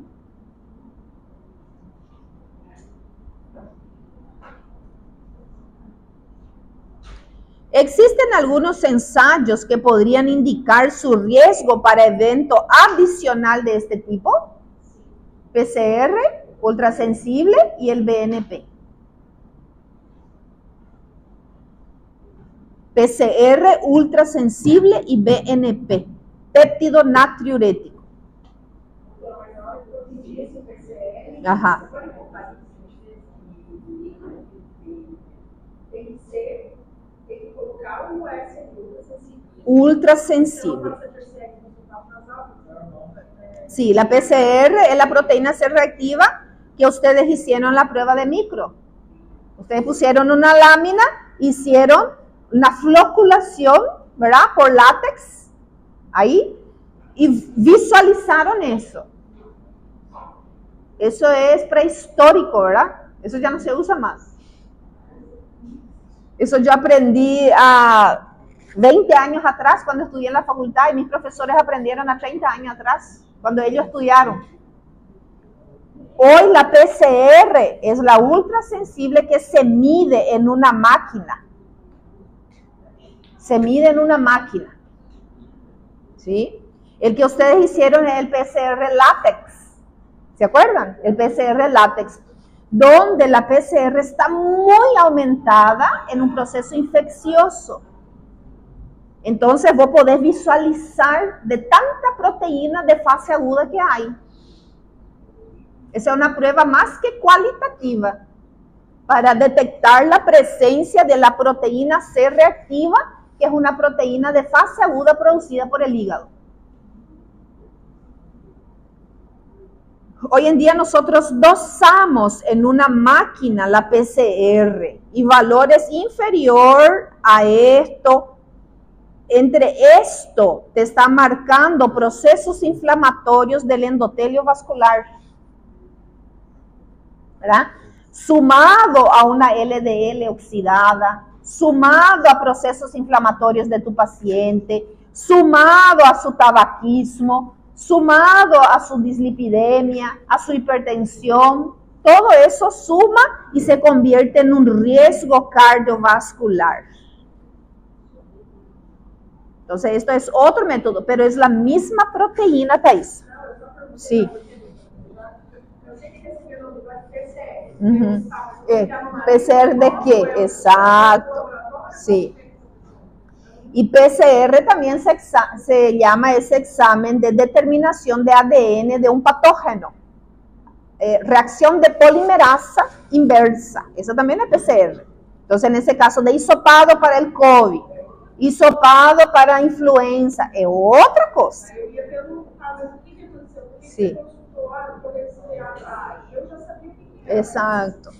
Existen algunos ensayos que podrían indicar su riesgo para evento adicional de este tipo. PCR, ultrasensible y el BNP. PCR, ultrasensible y BNP, péptido natriurético. Ajá. Ultrasensible. Sí, la PCR es la proteína C reactiva que ustedes hicieron la prueba de micro. Ustedes pusieron una lámina, hicieron una floculación, ¿verdad? Por látex, ahí, y visualizaron eso. Eso es prehistórico, ¿verdad? Eso ya no se usa más. Eso yo aprendí a 20 años atrás cuando estudié en la facultad y mis profesores aprendieron a 30 años atrás cuando ellos estudiaron. Hoy la PCR es la ultrasensible que se mide en una máquina. Se mide en una máquina. ¿Sí? El que ustedes hicieron es el PCR látex. ¿Se acuerdan? El PCR látex, donde la PCR está muy aumentada en un proceso infeccioso. Entonces vos podés visualizar de tanta proteína de fase aguda que hay. Esa es una prueba más que cualitativa para detectar la presencia de la proteína C reactiva, que es una proteína de fase aguda producida por el hígado. Hoy en día nosotros dosamos en una máquina la PCR y valores inferior a esto. Entre esto te está marcando procesos inflamatorios del endotelio vascular, ¿verdad? Sumado a una LDL oxidada, sumado a procesos inflamatorios de tu paciente, sumado a su tabaquismo, sumado a su dislipidemia, a su hipertensión, todo eso suma y se convierte en un riesgo cardiovascular. Entonces, esto es otro método, pero es la misma proteína, Thais. Sí. PCR de qué? Exacto. Sí. Y PCR también se llama ese examen de determinación de ADN de un patógeno. Reacción de polimerasa inversa. Eso también es PCR. Entonces, en ese caso de hisopado para el COVID, hisopado para influenza, es otra cosa. Sí. Exacto.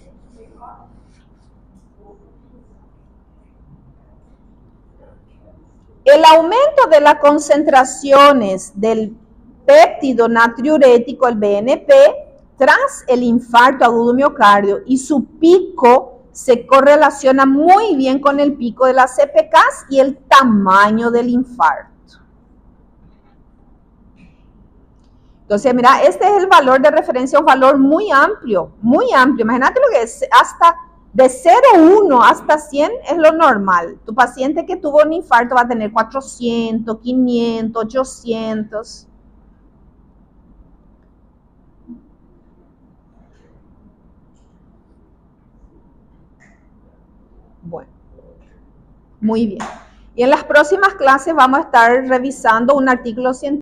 El aumento de las concentraciones del péptido natriurético, el BNP, tras el infarto agudo miocardio y su pico se correlaciona muy bien con el pico de las CPKs y el tamaño del infarto. Entonces, mira, este es el valor de referencia, un valor muy amplio, muy amplio. Imagínate lo que es, hasta de 0,1 hasta 100 es lo normal. Tu paciente que tuvo un infarto va a tener 400, 500, 800. Bueno, muy bien. Y en las próximas clases vamos a estar revisando un artículo científico